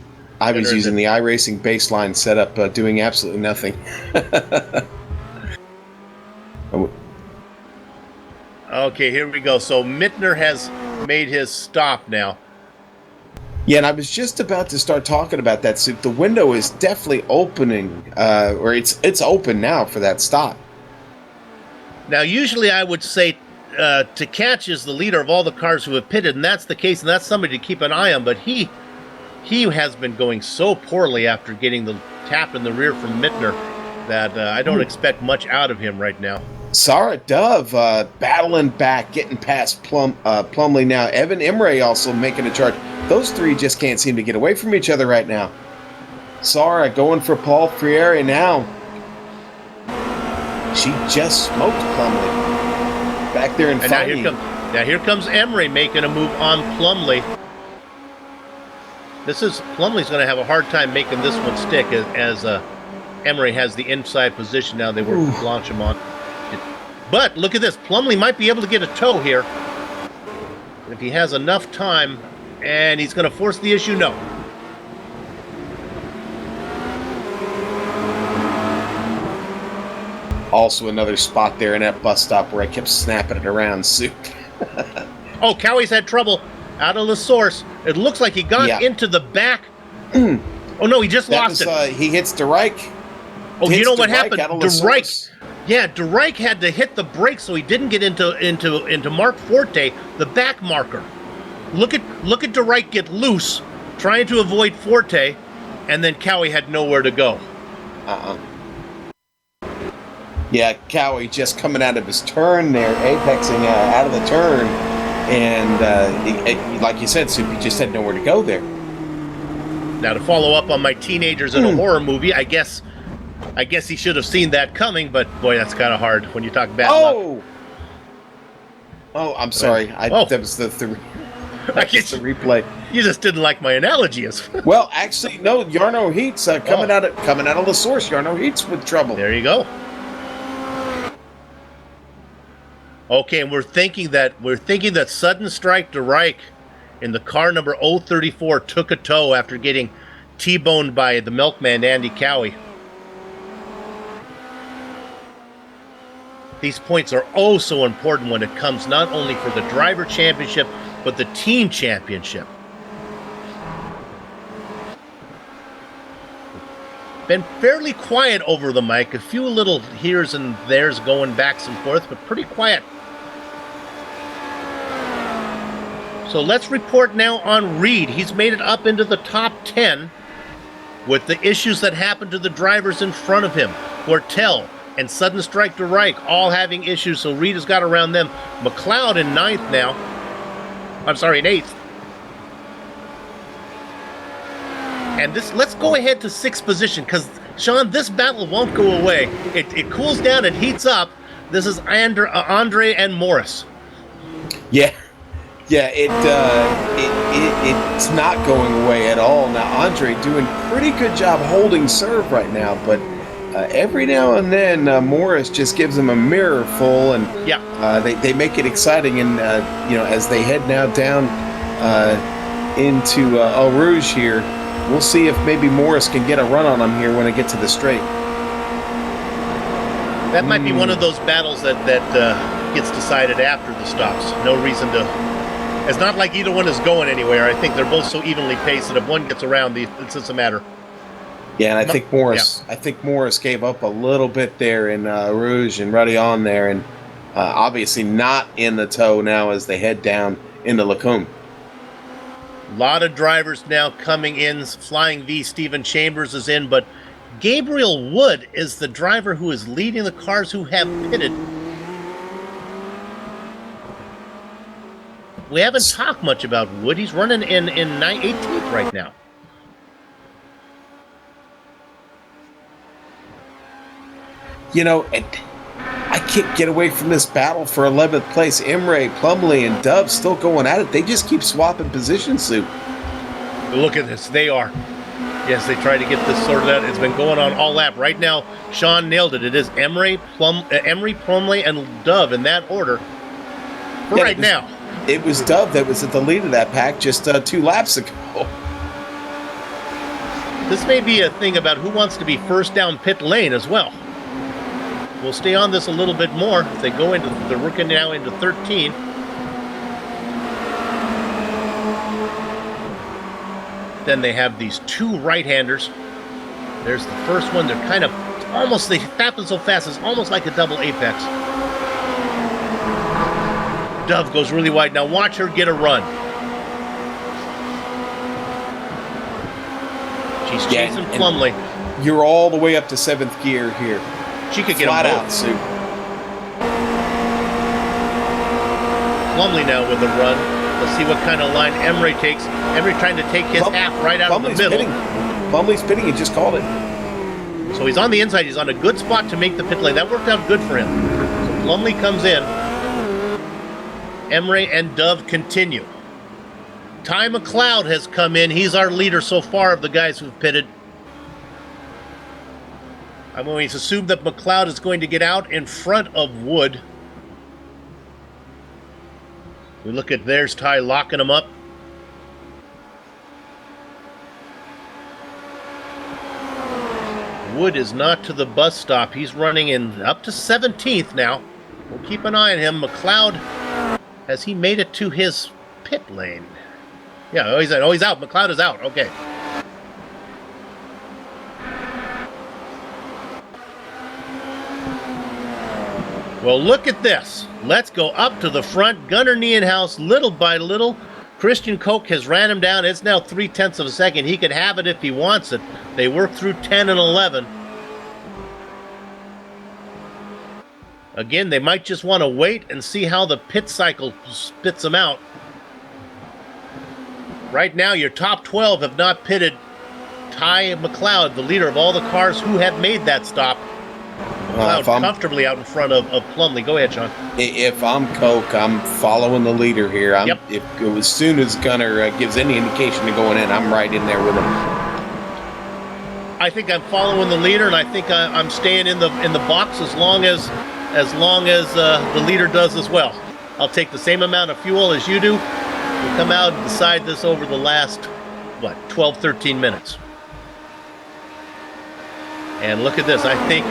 I was using the iRacing baseline setup, doing absolutely nothing. Okay, here we go. So Mittner has made his stop now. Yeah, and I was just about to start talking about that, Soup. The window is definitely opening, or it's open now for that stop. Now, usually I would say Tkach is the leader of all the cars who have pitted, and that's the case, and that's somebody to keep an eye on, but he has been going so poorly after getting the tap in the rear from Mittner that I don't expect much out of him right now. Sarah Dove battling back, getting past Plumley now. Evan Imre also making a charge. Those three just can't seem to get away from each other right now. Sarah going for Paul Freire now. She just smoked Plumley. Back there in fighting. Now here comes Emery making a move on Plumley. Plumley's going to have a hard time making this one stick as Emery has the inside position now. They work Blanchimont. But look at this. Plumley might be able to get a tow here if he has enough time, and he's going to force the issue. No. Also another spot there in that bus stop where I kept snapping it around. Soup. Oh, Cowie's had trouble out of the source. It looks like he got into the back. Oh, no, he just lost it. He hits DeReich. Oh, you know what happened? DeReich. Yeah, DeReich had to hit the brakes so he didn't get into Mark Forte, the back marker. Look at DeReich get loose, trying to avoid Forte, and then Cowie had nowhere to go. Yeah, Cowie just coming out of his turn there, apexing out of the turn, and like you said, Soup, he just had nowhere to go there. Now, to follow up on my teenagers in a horror movie, I guess he should have seen that coming, but boy, that's kind of hard when you talk bad luck. Oh, I'm sorry. That was the replay. You just didn't like my analogy. Well, actually, no. Jarno Heats coming out of the source. Jarno Heats with trouble. There you go. Okay, and we're thinking that Sudden Strike DeReich in the car number 034 took a tow after getting T-boned by the milkman Andy Cowie. These points are oh so important when it comes not only for the driver championship, but the team championship. Been fairly quiet over the mic, a few little heres and theres going backs and forth, but pretty quiet. So let's report now on Reed. He's made it up into the top 10 with the issues that happened to the drivers in front of him. Hortel and Sudden Strike DeReich all having issues, so Reed has got around them. McLeod in 9th now. I'm sorry, in 8th. And let's go ahead to 6th position, because, Sean, this battle won't go away. It cools down and heats up. This is Andre and Morris. Yeah. Yeah, it's not going away at all. Now, Andre doing pretty good job holding serve right now, but every now and then Morris just gives him a mirror full, and they make it exciting. And as they head now down into Eau Rouge here, we'll see if maybe Morris can get a run on him here when I get to the straight. That might be one of those battles that gets decided after the stops. No reason to. It's not like either one is going anywhere. I think they're both so evenly paced that if one gets around, it's just a matter. Yeah, and I think Morris gave up a little bit there in Rouge and Ruddy on there, and obviously not in the tow now as they head down into Lacombe. A lot of drivers now coming in. Flying V Stephen Chambers is in, but Gabriel Wood is the driver who is leading the cars who have pitted. We haven't talked much about Wood. He's running in 18th right now. I can't get away from this battle for 11th place. Imre, Plumley, and Dove still going at it. They just keep swapping positions, Sue. Look at this. They are. Yes, they try to get this sorted out. It's been going on all lap. Right now, Sean nailed it. It is Imre, Plumley, and Dove in that order now. It was Dove that was at the lead of that pack just 2 laps ago. This may be a thing about who wants to be first down pit lane as well. We'll stay on this a little bit more. They're working now into 13. Then they have these 2 right-handers. There's the first one. They're kind of they happen so fast, it's almost like a double apex. Dove goes really wide. Now watch her get a run. She's chasing Plumley. You're all the way up to 7th gear here. She could get flat them out, Sue. Plumley now with a run. Let's see what kind of line Emery takes. Emery trying to take his half right out of the middle. Plumley's pitting. He just called it. So he's on the inside. He's on a good spot to make the pit lane. That worked out good for him. So Plumley comes in. Emery and Dove continue. Ty McLeod has come in. He's our leader so far of the guys who've pitted. I'm going to assume that McLeod is going to get out in front of Wood. We look at there's Ty locking him up. Wood is not to the bus stop. He's running in up to 17th now. We'll keep an eye on him. McLeod, has he made it to his pit lane? Yeah, oh, he's out. McLeod is out. Okay. Well, look at this. Let's go up to the front. Gunnar Nienhuis, little by little. Christian Koch has ran him down. It's now 0.3 of a second. He could have it if he wants it. They work through 10 and 11. Again, they might just want to wait and see how the pit cycle spits them out. Right now, your top 12 have not pitted. Ty McLeod, the leader of all the cars who have made that stop. Comfortably out in front of Plumley. Go ahead, Sean. If I'm Koch, I'm following the leader here. Yep. If as soon as Gunnar gives any indication to going in, I'm right in there with him. I think I'm following the leader, and I think I'm staying in the box as long as the leader does as well. I'll take the same amount of fuel as you do. We'll come out and decide this over the last 12, 13 minutes. And look at this. I think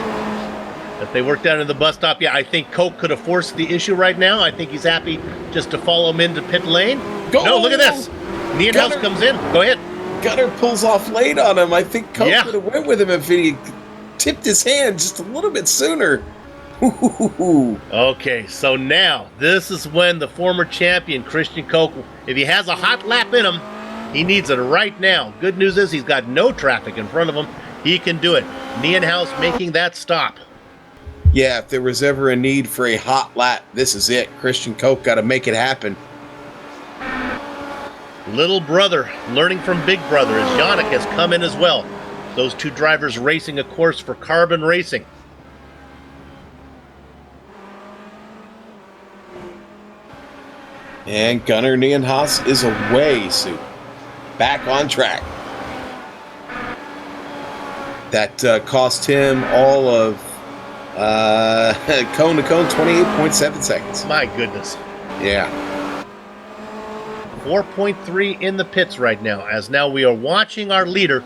if they worked out in the bus stop, I think Koch could have forced the issue right now. I think he's happy just to follow him into pit lane. Go! No, look at this. Nienhuis comes in. Go ahead. Gunnar pulls off late on him. I think Koch would have went with him if he tipped his hand just a little bit sooner. Okay, so now this is when the former champion Christian Koch, if he has a hot lap in him, he needs it right now. Good news is he's got no traffic in front of him. He can do it. Nienhuis making that stop. Yeah, if there was ever a need for a hot lap, this is it. Christian Koch got to make it happen. Little brother learning from big brother as Yannick has come in as well. Those two drivers racing a course for Carbon Racing. And Gunnar Nienhuis is away, Sue. Back on track. That cost him all of cone to cone, 28.7 seconds. My goodness. Yeah. 4.3 in the pits right now, as now we are watching our leader.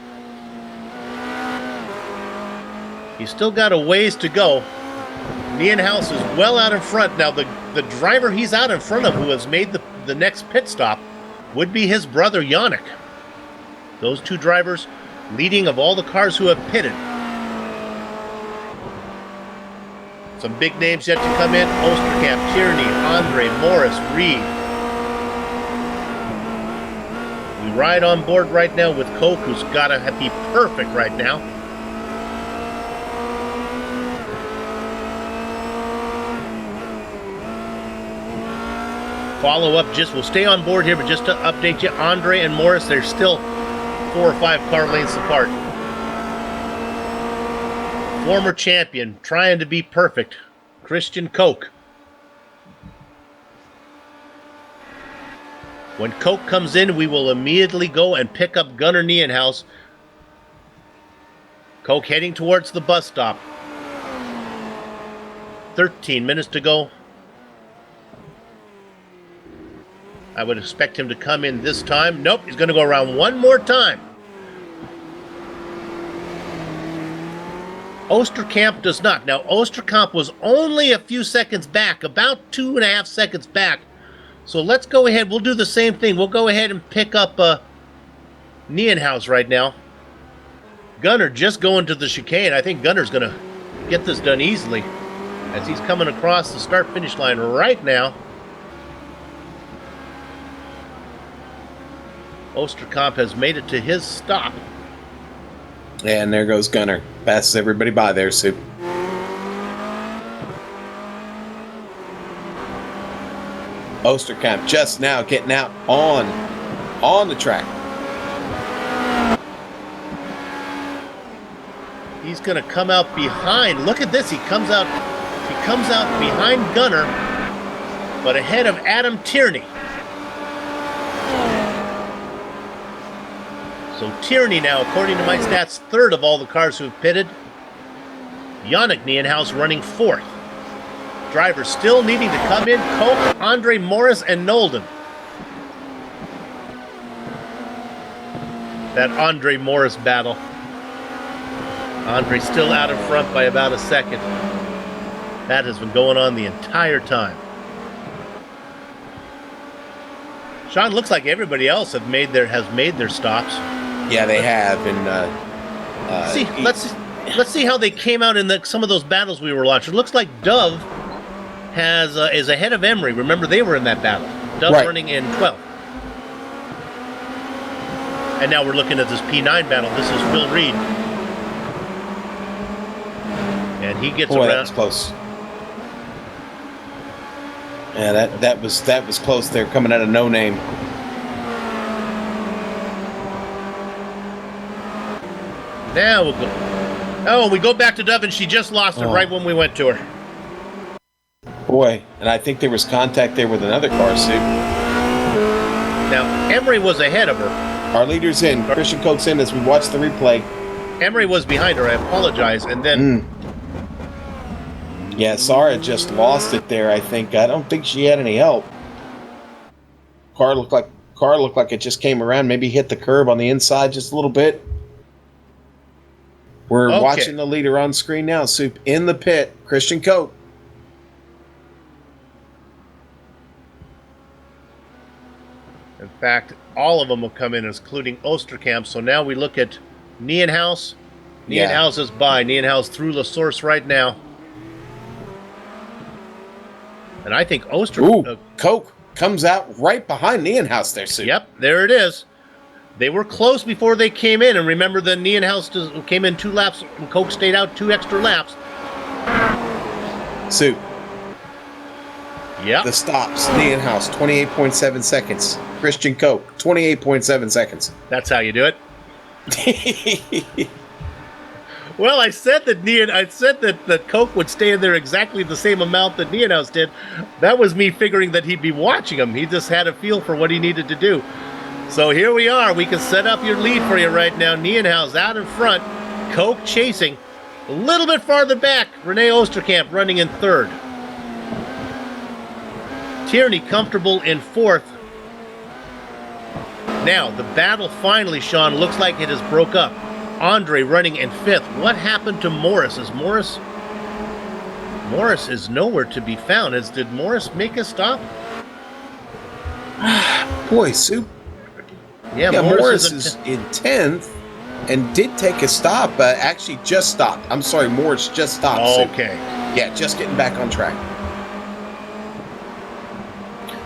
He's still got a ways to go. Nienhuis is well out in front. Now, the driver he's out in front of who has made the next pit stop would be his brother, Yannick. Those two drivers leading of all the cars who have pitted. Some big names yet to come in. Osterkamp, Tierney, Andre, Morris, Reed. We ride on board right now with Koch, who's got to be perfect right now. Follow up, we'll stay on board here, but just to update you, Andre and Morris, they're still 4 or 5 car lengths apart. Former champion, trying to be perfect, Christian Koch. When Koch comes in, we will immediately go and pick up Gunnar Nienhuis. Koch heading towards the bus stop. 13 minutes to go. I would expect him to come in this time. Nope, he's going to go around one more time. Osterkamp does not. Now, Osterkamp was only a few seconds back, about 2.5 seconds back. So let's go ahead. We'll do the same thing. We'll go ahead and pick up Nienhuis right now. Gunnar just going to the chicane. I think Gunnar's going to get this done easily as he's coming across the start-finish line right now. Osterkamp has made it to his stop. And there goes Gunnar. Passes everybody by there, Sue. Osterkamp just now getting out on the track. He's going to come out behind. Look at this. He comes out behind Gunner, but ahead of Adam Tierney. So Tierney now, according to my stats, third of all the cars who have pitted. Yannick Nienhuis running fourth. Drivers still needing to come in. Koch, Andre Morris, and Nolden. That Andre Morris battle. Andre still out in front by about a second. That has been going on the entire time. Sean, looks like everybody else has made their stops. Yeah, they have. And let's see how they came out in some of those battles we were watching. It looks like Dove is ahead of Emery. Remember, they were in that battle. Dove right. running in 12th. And now we're looking at this P9 battle. This is Phil Reed. And he gets around. That was close. Yeah, that was close there, coming out of no name. Now we'll go. Oh, we go back to Dove, and she just lost it right when we went to her. Boy, and I think there was contact there with another car, Sue. Now, Emery was ahead of her. Our leader's in. Christian Koch's in as we watch the replay. Emery was behind her. I apologize. And then... Yeah, Sarah just lost it there, I think. I don't think she had any help. Car looked like it just came around, maybe hit the curb on the inside just a little bit. We're watching the leader on screen now. Soup in the pit. Christian Koch. In fact, all of them will come in, including Osterkamp. So now we look at Nienhuis. Nienhuis is by. Nienhuis through La Source right now. And I think Koch comes out right behind Nienhuis there, Soup. Yep, there it is. They were close before they came in, and remember the Nienhuis came in 2 laps, and Koch stayed out 2 extra laps. Soup. Yep. The stops. Nienhuis, 28.7 seconds. Christian Koch, 28.7 seconds. That's how you do it. Well, I said that Koch would stay in there exactly the same amount that Nienhuis did. That was me figuring that he'd be watching him. He just had a feel for what he needed to do. So here we are. We can set up your lead for you right now. Nienhuis out in front. Koch chasing. A little bit farther back. René Osterkamp running in 3rd. Tierney comfortable in 4th. Now, the battle finally, Sean, looks like it has broke up. Andre running in 5th. What happened to Morris? Morris is nowhere to be found. Did Morris make a stop? Boy, Soup. Yeah, Morris is in 10th and did take a stop. Actually, just stopped. I'm sorry, Morris just stopped. Okay. Yeah, just getting back on track.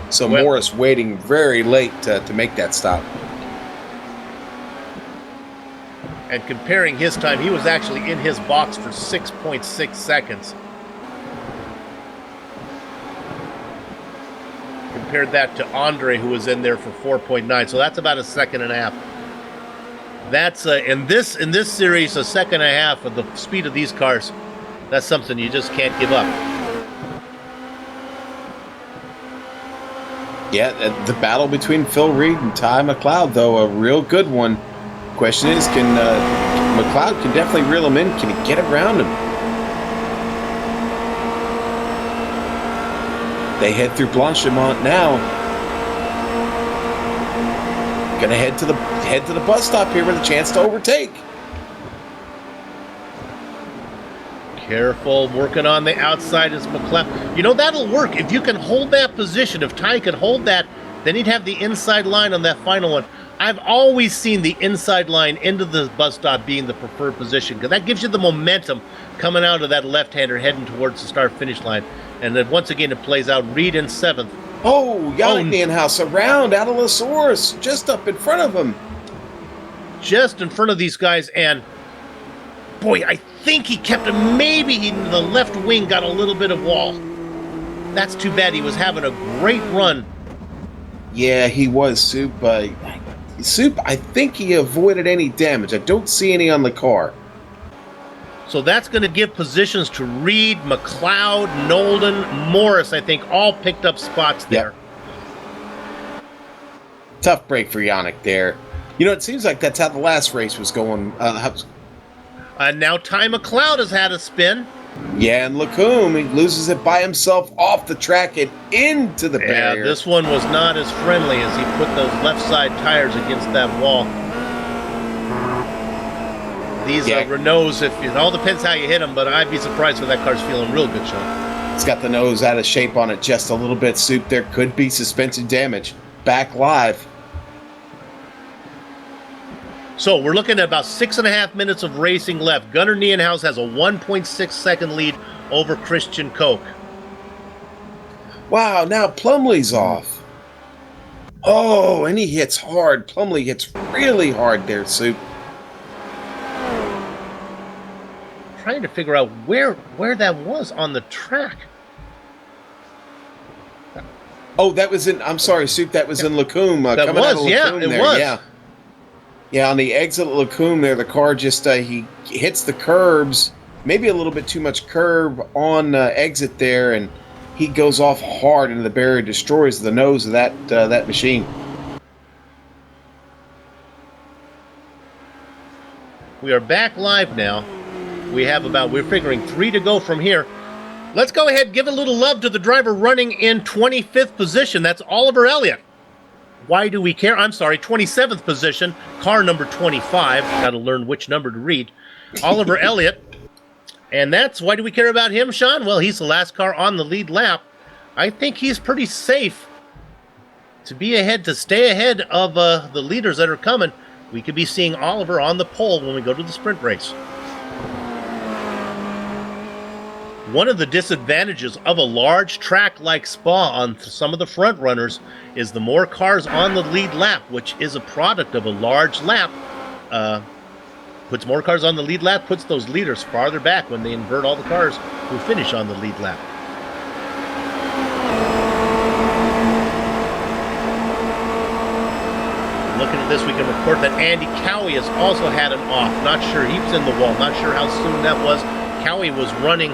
So Morris waiting very late to make that stop. And comparing his time, he was actually in his box for 6.6 seconds. Compared that to Andre, who was in there for 4.9. So that's about a second and a half. That's in this series, a second and a half of the speed of these cars. That's something you just can't give up. Yeah, the battle between Phil Reed and Ty McLeod, though, a real good one. Question is, can McLeod can definitely reel him in? Can he get around him? They head through Blanchimont now. Gonna head to the bus stop here with a chance to overtake. Careful, working on the outside is McLeod. You know, that'll work if you can hold that position. If Ty could hold that, then he'd have the inside line on that final one. I've always seen the inside line into the bus stop being the preferred position because that gives you the momentum coming out of that left-hander heading towards the start-finish line. And then once again, it plays out. Reed in 7th. Oh, Yannick Nienhuis around out of La Source, just up in front of him. Just in front of these guys, and boy, I think he kept him. Maybe the left wing got a little bit of wall. That's too bad. He was having a great run. Yeah, he was, Soup. Soup, I think he avoided any damage. I don't see any on the car. So that's going to give positions to Reed, McLeod, Nolden, Morris, I think, all picked up spots there. Yep. Tough break for Yannick there. You know, it seems like that's how the last race was going. Now Ty McLeod has had a spin. Yeah, and Lacombe, he loses it by himself off the track and into the barrier. Yeah, this one was not as friendly as he put those left side tires against that wall. These Renaults, it all depends how you hit them, but I'd be surprised if that car's feeling real good, Sean. It's got the nose out of shape on it just a little bit, Soup. There could be suspension damage. Back live. So we're looking at about 6.5 minutes of racing left. Gunnar Nienhuis has a 1.6 second lead over Christian Koch. Wow, now Plumley's off. Oh, and he hits hard. Plumley hits really hard there, Soup. Trying to figure out where that was on the track. Oh, that was in, I'm sorry, Soup, that was in Lacombe. That was, yeah, it was. Yeah. Yeah, on the exit at Lacombe there, the car just, he hits the curbs, maybe a little bit too much curb on exit there, and he goes off hard into the barrier, destroys the nose of that machine. We are back live now. We're figuring 3 to go from here. Let's go ahead and give a little love to the driver running in 25th position. That's Oliver Elliott. Why do we care? I'm sorry, 27th position, car number 25. Got to learn which number to read. Oliver Elliott. And that's, why do we care about him, Sean? Well, he's the last car on the lead lap. I think he's pretty safe to stay ahead of the leaders that are coming. We could be seeing Oliver on the pole when we go to the sprint race. One of the disadvantages of a large track like Spa on some of the front runners is the more cars on the lead lap, which is a product of a large lap, puts more cars on the lead lap, puts those leaders farther back when they invert all the cars who finish on the lead lap. Looking at this, we can report that Andy Cowie has also had an off. Not sure, he was in the wall, not sure how soon that was. Cowie was running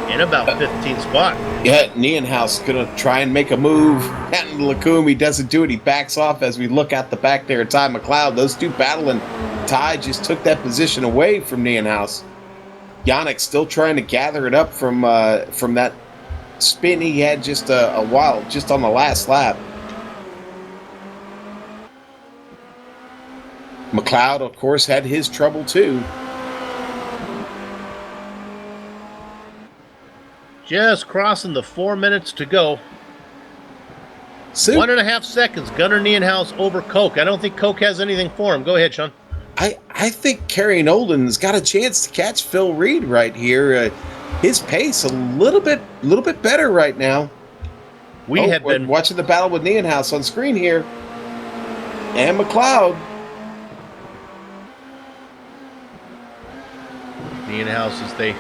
in about 15 spot. Yeah, Nienhuis going to try and make a move. Patton Lacombe, he doesn't do it. He backs off as we look out the back there at Ty McLeod. Those two battling. Ty just took that position away from Nienhuis. Yannick still trying to gather it up from that spin he had just a while, just on the last lap. McLeod, of course, had his trouble too. Just crossing the 4 minutes to go. 1.5 seconds. Gunnar Nienhuis over Koch. I don't think Koch has anything for him. Go ahead, Sean. I think Kerry Nolden's got a chance to catch Phil Reed right here. His pace a little bit better right now. We're watching the battle with Nienhuis on screen here, and McLeod. Nienhuis as they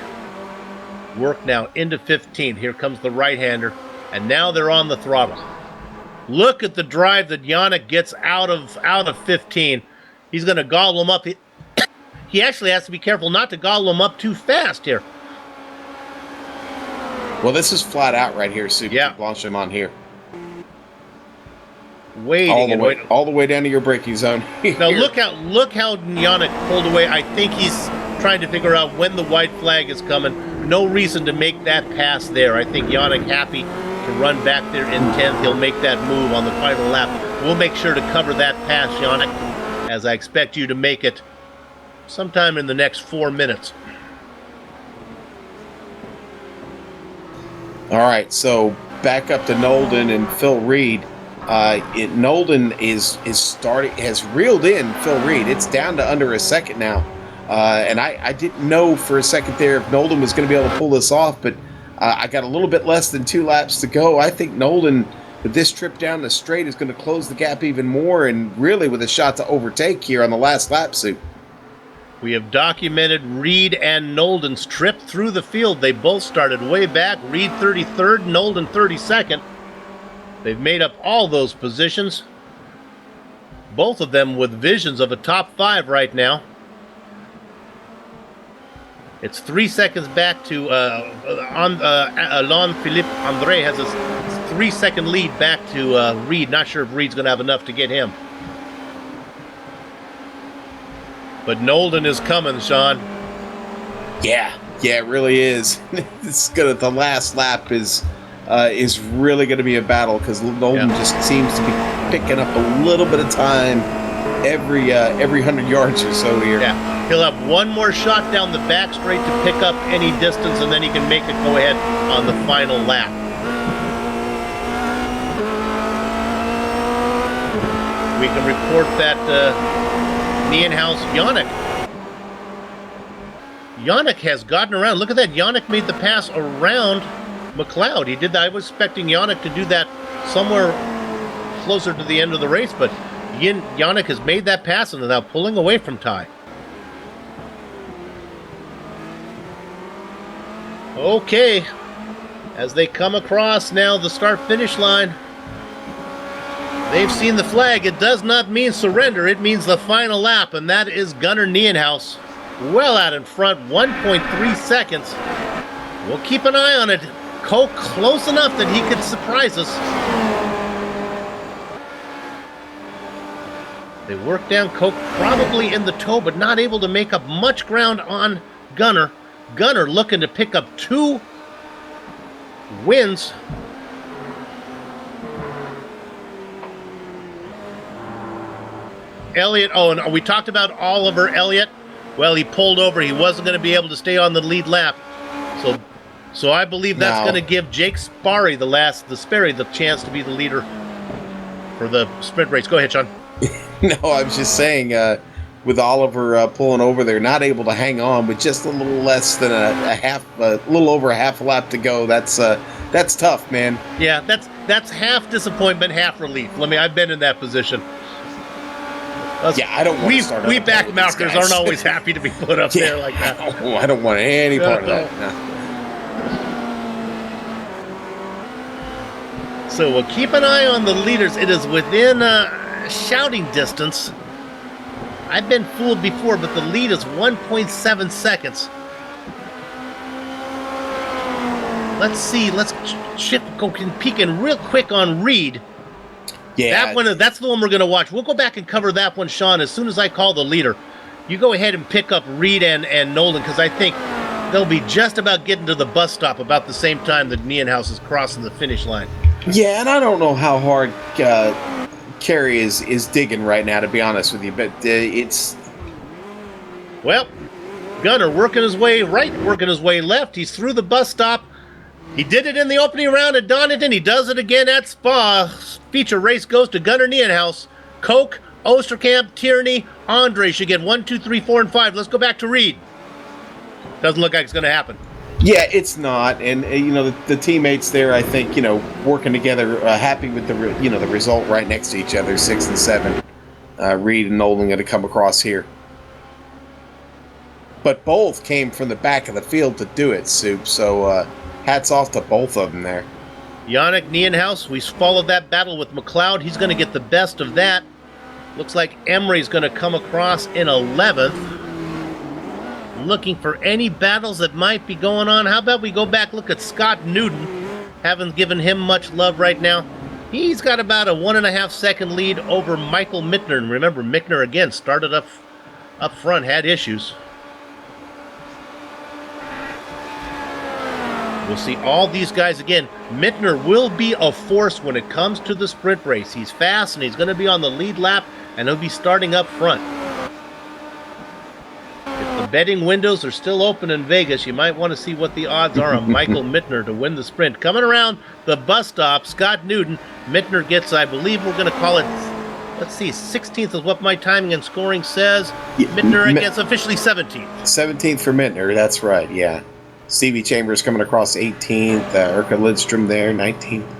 work now into 15. Here comes the right-hander, and now they're on the throttle. Look at the drive that Yannick gets out of 15. He's going to gobble him up. He actually has to be careful not to gobble him up too fast here. Well, this is flat out right here, Super. Yeah. Blanchet here. Waiting all the way down to your braking zone. Now look how Yannick pulled away. I think he's trying to figure out when the white flag is coming. No reason to make that pass there. I think Yannick happy to run back there in 10th. He'll make that move on the final lap. We'll make sure to cover that pass, Yannick, as I expect you to make it sometime in the next 4 minutes. All right, so back up to Nolden and Phil Reed. Nolden has reeled in Phil Reed. It's down to under a second now. And I didn't know for a second there if Nolden was going to be able to pull this off, but I got a little bit less than 2 laps to go. I think Nolden, with this trip down the straight, is going to close the gap even more, and really with a shot to overtake here on the last lap, Sue. We have documented Reed and Nolden's trip through the field. They both started way back. Reed 33rd, Nolden 32nd. They've made up all those positions. Both of them with visions of a top 5 right now. It's 3 seconds back to Alain Philippe André has a 3-second lead back to Reed. Not sure if Reed's going to have enough to get him. But Nolden is coming, Sean. Yeah, it really is. The last lap is really going to be a battle because Nolden just seems to be picking up a little bit of time every 100 yards or so here. Yeah, he'll have one more shot down the back straight to pick up any distance, and then he can make it go ahead on the final lap. We can report that Nienhuis Yannick has gotten around. Look at that. Yannick made the pass around McLeod. He did that. I was expecting Yannick to do that somewhere closer to the end of the race, but Yannick has made that pass and is now pulling away from Ty. Okay, as they come across now the start-finish line, they've seen the flag. It does not mean surrender. It means the final lap, and that is Gunnar Nienhuis well out in front, 1.3 seconds. We'll keep an eye on it. Koch close enough that he could surprise us. They work down Koch probably in the toe, but not able to make up much ground on Gunnar. Gunnar looking to pick up 2 wins. Elliott, and we talked about Oliver Elliott. Well, he pulled over. He wasn't going to be able to stay on the lead lap. So I believe that's going to give Jake Sparry the chance to be the leader for the sprint race. Go ahead, Sean. No, I was just saying, with Oliver pulling over, they're not able to hang on with just a little less than a little over a half lap to go. That's tough, man. Yeah, that's half disappointment, half relief. I've been in that position. I don't want to start. We backmarkers aren't always happy to be put up there like that. I don't want any part of that. No. So we'll keep an eye on the leaders. It is within shouting distance. I've been fooled before, but the lead is 1.7 seconds. Let's see. Let's go peek in real quick on Reed. Yeah, that's the one we're going to watch. We'll go back and cover that one, Sean, as soon as I call the leader. You go ahead and pick up Reed and Nolden, because I think they'll be just about getting to the bus stop about the same time that Nienhuis is crossing the finish line. Yeah, and I don't know how hard Kerry is digging right now, to be honest with you, but it's... Well, Gunnar working his way right, working his way left. He's through the bus stop. He did it in the opening round at Donington. He does it again at Spa. Feature race goes to Gunnar Nienhuis. Koch, Oosterkamp, Tierney, Andre should get 1, 2, 3, 4, and 5. Let's go back to Reed. Doesn't look like it's going to happen. Yeah, it's not, and the teammates there, I think, working together, happy with the result right next to each other, 6 and 7. Reed and Nolden going to come across here, but both came from the back of the field to do it, Soup. So hats off to both of them there. Yannick Nienhuis, we followed that battle with McLeod. He's going to get the best of that. Looks like Emery's going to come across in 11th. Looking for any battles that might be going on. How about we go back, look at Scott Newton. Haven't given him much love right now. He's got about a 1.5 second lead over Michael Mittner. And remember, Mittner again started up front, had issues. We'll see all these guys again. Mittner will be a force when it comes to the sprint race. He's fast and he's going to be on the lead lap, and he'll be starting up front. If the betting windows are still open in Vegas, you might want to see what the odds are on Michael Mittner to win the sprint. Coming around the bus stop, Scott Newton. Mittner gets, I believe we're going to call it, let's see, 16th is what my timing and scoring says. Mittner gets officially 17th. 17th for Mittner, that's right, yeah. Stevie Chambers coming across 18th. Urka Lidstrom there, 19th.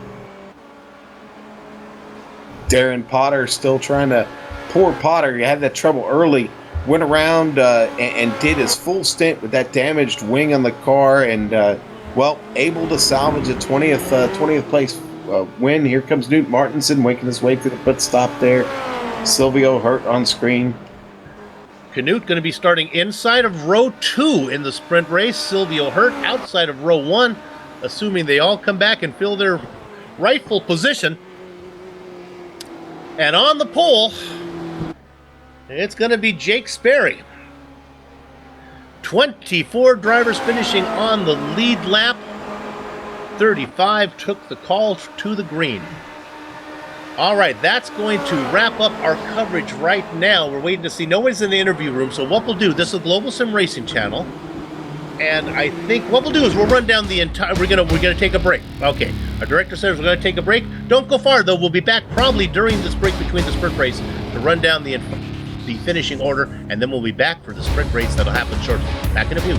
Darren Potter still trying to... Poor Potter, you had that trouble early went around and did his full stint with that damaged wing on the car, and able to salvage a 20th place win. Here comes Newt Martinson making his way to the pit stop there. Silvio Hurt on screen. Canute going to be starting inside of row 2 in the sprint race. Silvio Hurt outside of row 1, assuming they all come back and fill their rightful position. And on the pole, it's going to be Jake Sperry. 24 drivers finishing on the lead lap. 35 took the call to the green. All right, that's going to wrap up our coverage right now. We're waiting to see. Nobody's in the interview room, so what we'll do, this is a Global Sim Racing channel, and I think what we'll do is we'll run down the entire, we're gonna take a break. Okay, our director says we're gonna take a break. Don't go far though, we'll be back probably during this break between the sprint race to run down the finishing order, and then we'll be back for the sprint race that'll happen shortly. Back in a few.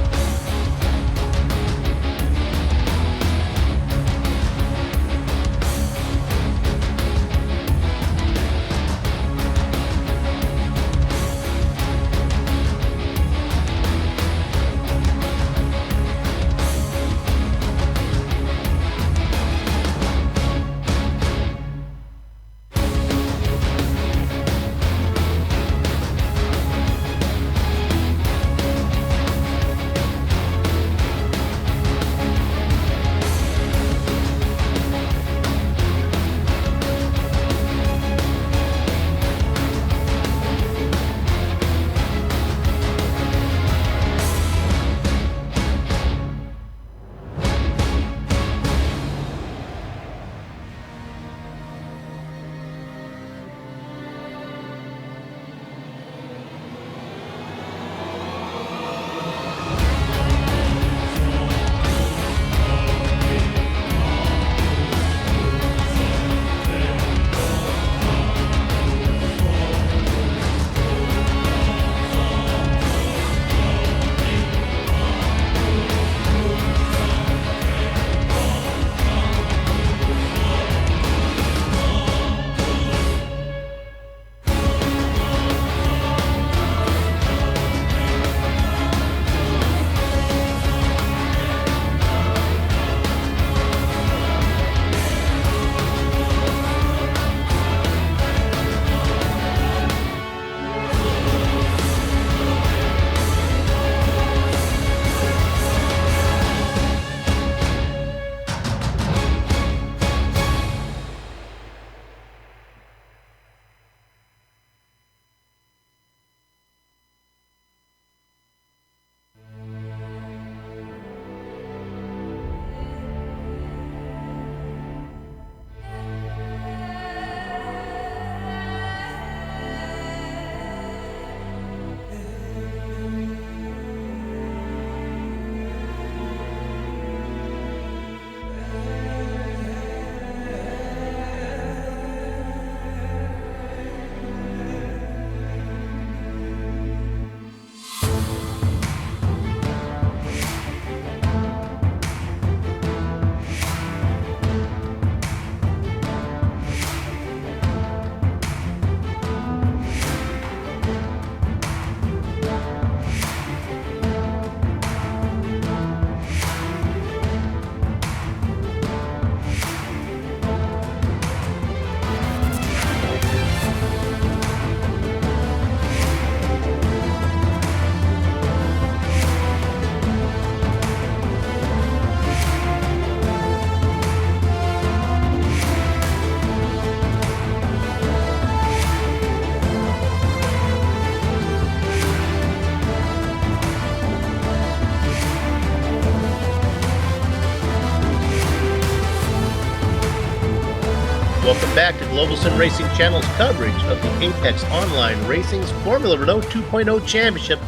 Welcome back to Global Sim Racing Channel's coverage of the Apex Online Racing's Formula Renault 2.0 Championship.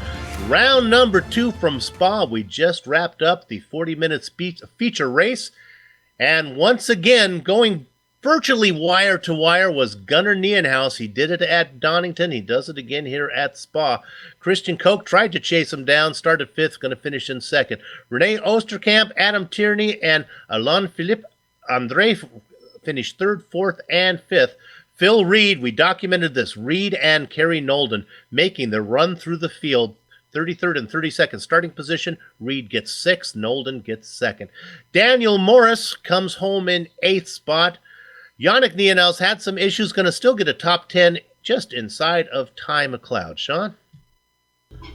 Round number 2 from Spa. We just wrapped up the 40-minute feature race. And once again, going virtually wire to wire was Gunnar Nienhaus. He did it at Donington. He does it again here at Spa. Christian Koch tried to chase him down, started 5th, going to finish in 2nd. René Oosterkamp, Adam Tierney, and Alain Philippe André finished 3rd, 4th, and 5th. Phil Reed, we documented this. Reed and Kerry Nolden making the run through the field. 33rd and 32nd starting position. Reed gets 6th. Nolden gets 2nd. Daniel Morris comes home in 8th spot. Yannick Nienels had some issues. Going to still get a top 10 just inside of Ty McLeod. Sean?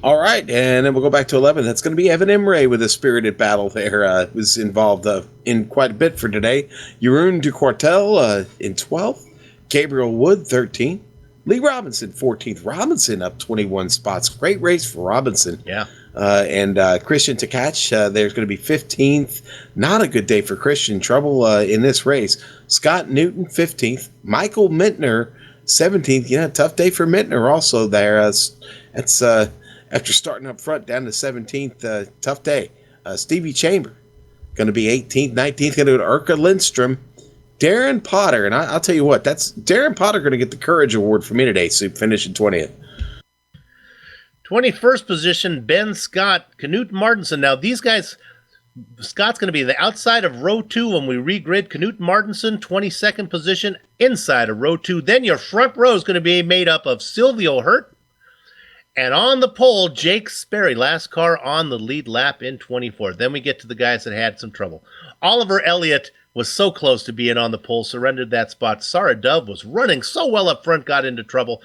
All right, and then we'll go back to 11. That's going to be Evan Imre with a spirited battle there. Was involved in quite a bit for today. Jeroen de Quartel in 12th. Gabriel Wood, 13th. Lee Robinson, 14th. Robinson up 21 spots. Great race for Robinson. Yeah. And Christian Tkach, there's going to be 15th. Not a good day for Christian. Trouble in this race. Scott Newton, 15th. Michael Mintner, 17th. You know, tough day for Mintner also there. That's after starting up front down to 17th. Tough day. Stevie Chamber, going to be 18th. 19th, going to go to Urka Lindstrom. Darren Potter, and I'll tell you what, that's Darren Potter going to get the Courage Award for me today, so finishing 20th. 21st position, Ben Scott, Knut Martinson. Now, these guys, Scott's going to be the outside of row 2 when we regrid. Knut Martinson, 22nd position, inside of row 2. Then your front row is going to be made up of Silvio Hurt. And on the pole, Jake Sperry, last car on the lead lap in 24th. Then we get to the guys that had some trouble. Oliver Elliott was so close to being on the pole, surrendered that spot. Sarah Dove was running so well up front, got into trouble.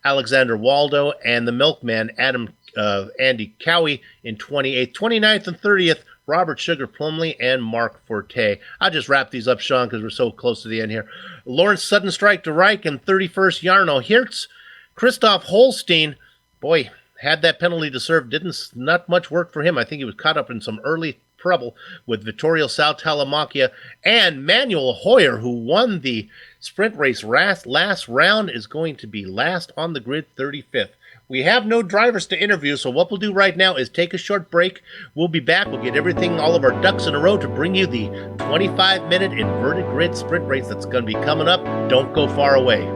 Alexander Waldo and the milkman, Andy Cowie in 28th. 29th and 30th, Robert Sugar Plumley and Mark Forte. I'll just wrap these up, Sean, because we're so close to the end here. Lawrence Sudden Strike to Reich in 31st, Jarno Hertz. Christoph Holstein, boy, had that penalty to serve. Not much work for him. I think he was caught up in some early trouble with Vittorio Saltalamacchia, and Manuel Hoyer, who won the sprint race last round, is going to be last on the grid, 35th. We have no drivers to interview, so what we'll do right now is take a short break. We'll be back. We'll get everything, all of our ducks in a row to bring you the 25-minute inverted grid sprint race that's going to be coming up. Don't go far away.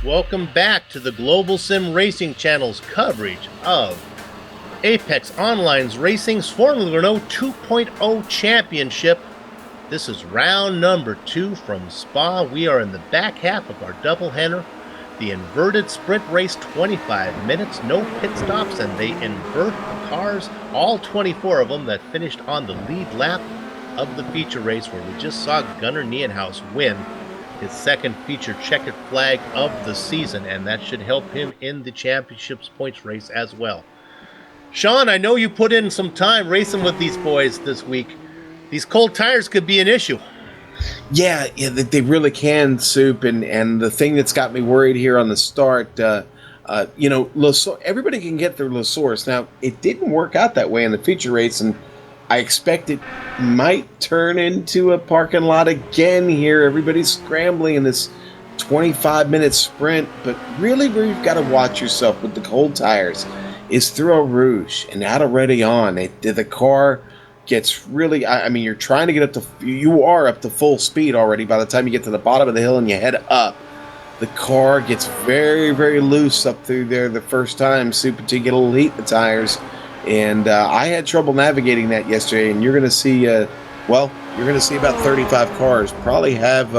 Welcome back to the Global Sim Racing Channel's coverage of Apex Online's Racing's Formula Renault 2.0 Championship. This is round number 2 from Spa. We are in the back half of our doubleheader. The inverted sprint race, 25 minutes, no pit stops, and they invert the cars, all 24 of them that finished on the lead lap of the feature race, where we just saw Gunnar Nienhuis win his second feature checkered flag of the season, and that should help him in the championship's points race as well. Sean, I know you put in some time racing with these boys this week. These cold tires could be an issue. Yeah, they really can, Soup. And the thing that's got me worried here on the start, everybody can get through La Source. Now, it didn't work out that way in the feature race, and I expect it might turn into a parking lot again here. Everybody's scrambling in this 25-minute sprint, but really where you've got to watch yourself with the cold tires is through Eau Rouge and out already on. The car gets really, you're trying to get up to, you are up to full speed already by the time you get to the bottom of the hill and you head up. The car gets very, very loose up through there the first time, Soup, until you get a little heat in the tires. And I had trouble navigating that yesterday, and you're going to see, you're going to see about 35 cars probably have,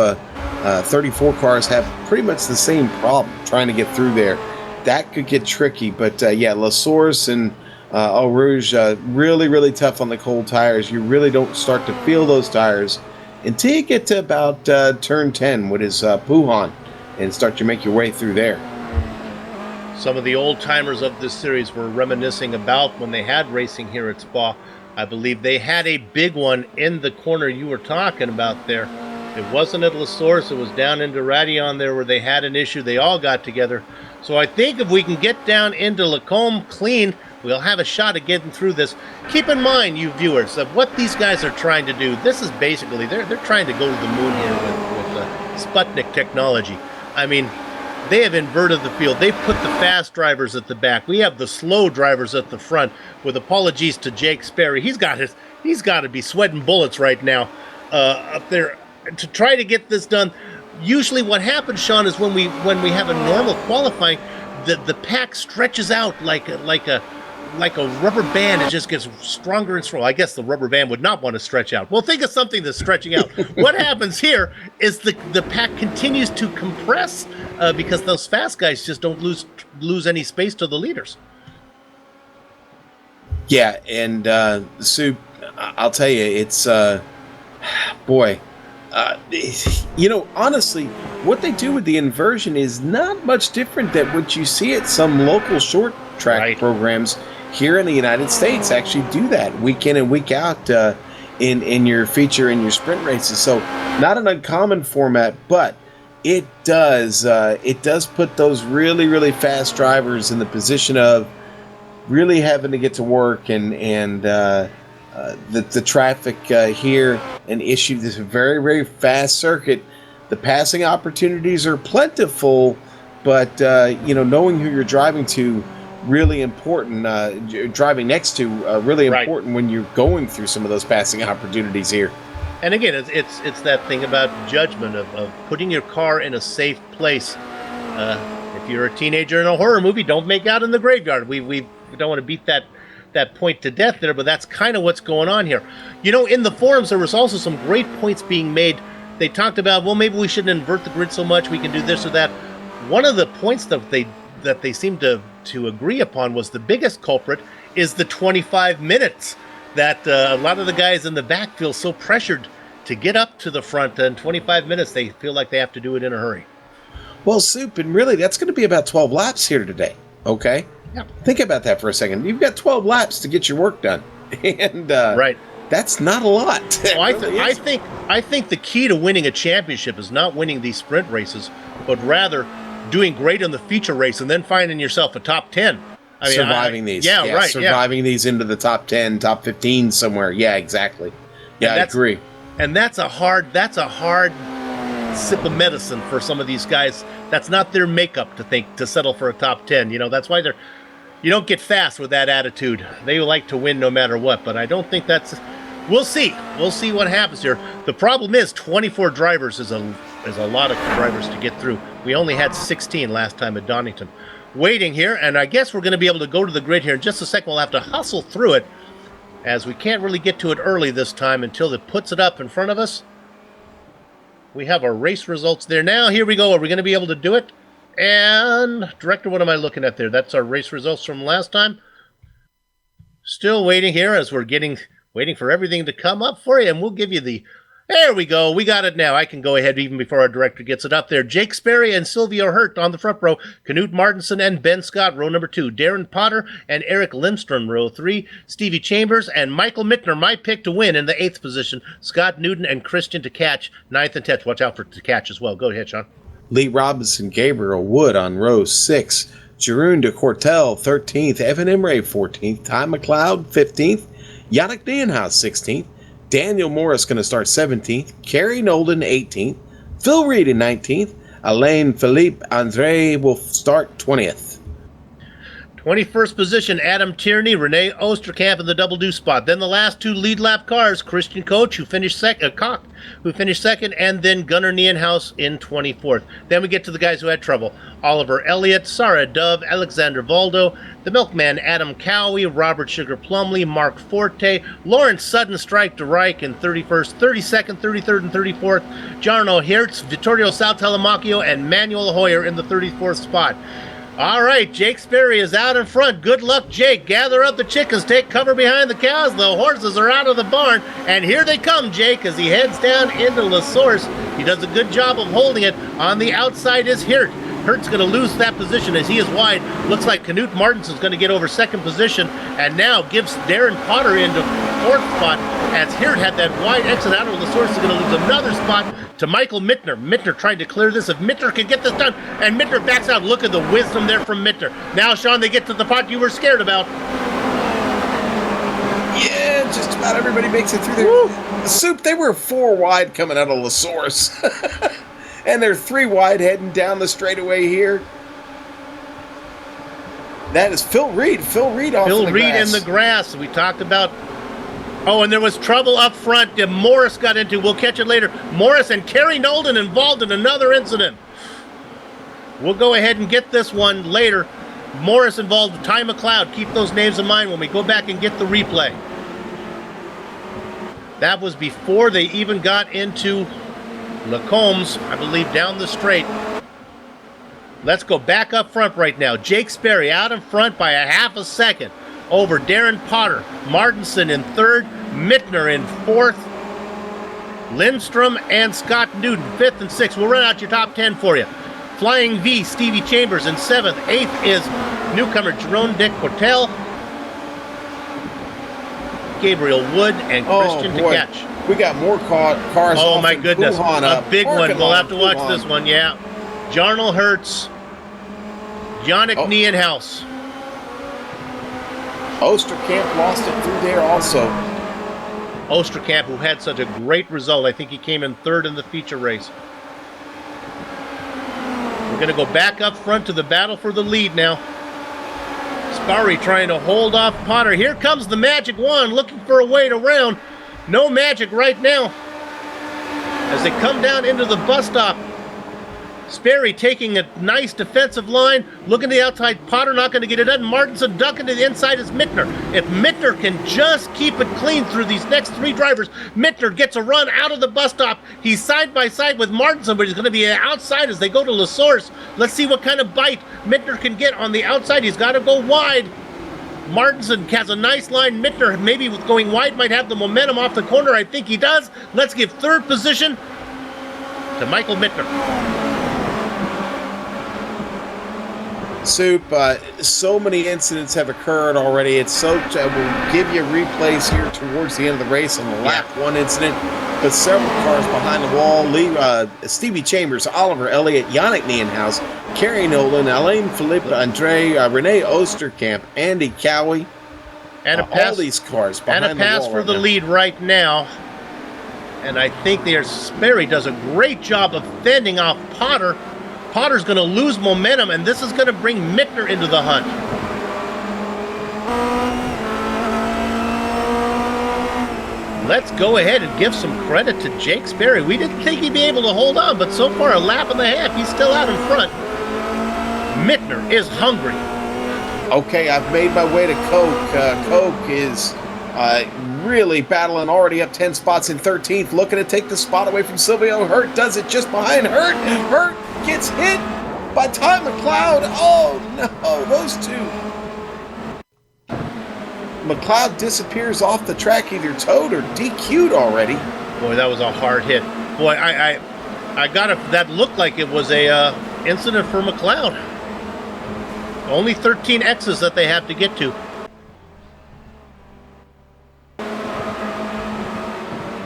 34 cars have pretty much the same problem trying to get through there. That could get tricky, but La Source and Eau Rouge, really, really tough on the cold tires. You really don't start to feel those tires until you get to about turn 10, which is Puhan, and start to make your way through there. Some of the old-timers of this series were reminiscing about when they had racing here at Spa. I believe they had a big one in the corner you were talking about there. It wasn't at La Source, it was down into Radion there where they had an issue. They all got together. So I think if we can get down into Lacombe clean, we'll have a shot at getting through this. Keep in mind, you viewers, of what these guys are trying to do. This is basically, they're trying to go to the moon here with Sputnik technology. I mean, they have inverted the field. They've put the fast drivers at the back. We have the slow drivers at the front. With apologies to Jake Sperry, he's got to be sweating bullets right now up there to try to get this done. Usually, what happens, Sean, is when we have a normal qualifying, the pack stretches out like a rubber band. It just gets stronger and stronger. I guess the rubber band would not want to stretch out. Well, think of something that's stretching out. What happens here is the pack continues to compress because those fast guys just don't lose any space to the leaders. Yeah, and Soup, I'll tell you, it's honestly, what they do with the inversion is not much different than what you see at some local short track programs here in the United States. Actually do that week in and week out in your feature and your sprint races. So not an uncommon format, but it does put those really, really fast drivers in the position of really having to get to work, and the traffic here an issue. This is a very, very fast circuit. The passing opportunities are plentiful, but knowing who you're driving to, really important. Driving next to, really important when you're going through some of those passing opportunities here. And again, it's that thing about judgment of putting your car in a safe place. If you're a teenager in a horror movie, don't make out in the graveyard. We don't want to beat that point to death there, but that's kind of what's going on here. In the forums, there was also some great points being made. They talked about, well, maybe we shouldn't invert the grid so much. We can do this or that. One of the points that they seemed to agree upon was the biggest culprit is the 25 minutes that a lot of the guys in the back feel so pressured to get up to the front. In 25 minutes, they feel like they have to do it in a hurry. Well, Soup, and really, that's going to be about 12 laps here today, okay? Yeah. Think about that for a second. You've got 12 laps to get your work done, and that's not a lot. Well, I think the key to winning a championship is not winning these sprint races, but rather doing great in the feature race and then finding yourself a top 10. Surviving these. Surviving these into the top 10, top 15 somewhere. Yeah, exactly. Yeah, I agree. And that's a hard sip of medicine for some of these guys. That's not their makeup to settle for a top 10. That's why you don't get fast with that attitude. They like to win no matter what, but I don't think that's. We'll see. We'll see what happens here. The problem is 24 drivers is a lot of drivers to get through. We only had 16 last time at Donington. Waiting here, and I guess we're going to be able to go to the grid here in just a second. We'll have to hustle through it, as we can't really get to it early this time until it puts it up in front of us. We have our race results there now. Here we go. Are we going to be able to do it? And, Director, what am I looking at there? That's our race results from last time. Still waiting here as we're waiting for everything to come up for you, and we'll give you the... There we go. We got it now. I can go ahead even before our director gets it up there. Jake Sperry and Sylvia Hurt on the front row. Knut Martinson and Ben Scott, row number 2. Darren Potter and Eric Lindstrom, row 3. Stevie Chambers and Michael Mittner, my pick to win in the 8th position. Scott Newton and Christian to catch, 9th and 10th. Watch out for to catch as well. Go ahead, Sean. Lee Robinson, Gabriel Wood on row 6. Jeroen de Cortel, 13th. Evan Imre, 14th. Ty McLeod, 15th. Yannick Niehaus, 16th. Daniel Morris going to start 17th. Kerry Nolden, 18th. Phil Reed in 19th. Alain Philippe Andre will start 20th. 21st position, Adam Tierney, Renee Osterkamp in the double-do spot. Then the last 2 lead lap cars, Christian Koch, who finished second, and then Gunnar Niehaus in 24th. Then we get to the guys who had trouble. Oliver Elliott, Sarah Dove, Alexander Valdo, the Milkman Adam Cowie, Robert Sugar Plumley, Mark Forte, Lawrence Sudden Strike to Reich in 31st, 32nd, 33rd, and 34th. Jarno Hertz, Vittorio Saltelamacchio, and Manuel Hoyer in the 34th spot. All right, Jake Sperry is out in front. Good luck, Jake. Gather up the chickens. Take cover behind the cows. The horses are out of the barn. And here they come, Jake, as he heads down into La Source. He does a good job of holding it. On the outside is Hirt. Hirt's going to lose that position as he is wide. Looks like Knut Martinson's going to get over 2nd position. And now gives Darren Potter into 4th spot. As Hirt had that wide exit out of La Source, is going to lose another spot to Michael Mittner. Mittner trying to clear this. If Mittner can get this done, and Mittner backs out. Look at the wisdom there from Mittner. Now, Sean, they get to the part you were scared about. Yeah, just about everybody makes it through there. The Soup, they were 4 wide coming out of La Source. And they're 3 wide heading down the straightaway here. That is Phil Reed. Phil Reed off Phil the Reed grass. in the grass. We talked about... Oh, and there was trouble up front that Morris got into. We'll catch it later. Morris and Kerry Nolden involved in another incident. We'll go ahead and get this one later. Morris involved with Ty McLeod. Keep those names in mind when we go back and get the replay. That was before they even got into Lacombe's, I believe, down the straight. Let's go back up front right now. Jake Sperry out in front by a half a second over Darren Potter. Martinson in 3rd, Mittner in 4th, Lindstrom and Scott Newton 5th and 6th. We'll run out your top 10 for you. Flying V, Stevie Chambers in 7th. 8th is newcomer Jeroen de Cortel, Gabriel Wood, and Christian to catch. We got more cars. Oh my goodness, a big one. We'll have to watch Wuhan. this one, yeah. Jarno Hertz, Yannick Niehaus. Osterkamp lost it through there also. Osterkamp, who had such a great result. I think he came in 3rd in the feature race. We're going to go back up front to the battle for the lead now. Sparry trying to hold off Potter. Here comes the magic wand, looking for a way around. No magic right now. As they come down into the bus stop, Sperry taking a nice defensive line, looking to the outside. Potter not going to get it done. Martinson ducking to the inside is Mittner. If Mittner can just keep it clean through these next 3 drivers, Mittner gets a run out of the bus stop. He's side by side with Martinson, but he's going to be outside as they go to La Source. Let's see what kind of bite Mittner can get on the outside. He's got to go wide. Martinson has a nice line. Mittner, maybe with going wide, might have the momentum off the corner. I think he does. Let's give 3rd position to Michael Mittner. Soup, so many incidents have occurred already. It's so we'll give you replays here towards the end of the race on the lap 1 incident, but several cars behind the wall. Stevie Chambers, Oliver Elliott, Yannick Niehaus, Kerry Nolan, Alain Philippe Andre, Renee Osterkamp, Andy Cowie, and a pass, all these cars behind and a pass the wall for right the now. lead right now. And I think Sperry does a great job of fending off Potter. Potter's going to lose momentum, and this is going to bring Mittner into the hunt. let's go ahead and give some credit to Jake Sperry. We didn't think he'd be able to hold on, but so far a lap and a half, he's still out in front. Mittner is hungry. Okay, I've made my way to Coke. Coke is really battling, already up 10 spots in 13th, looking to take the spot away from Silvio. Hurt does it just behind Hurt. Hurt gets hit by Ty McLeod. Oh no, those two. McLeod disappears off the track, either towed or DQ'd already. Boy, that was a hard hit. Boy, I got it. That looked like it was a incident for McLeod. Only 13 X's that they have to get to. A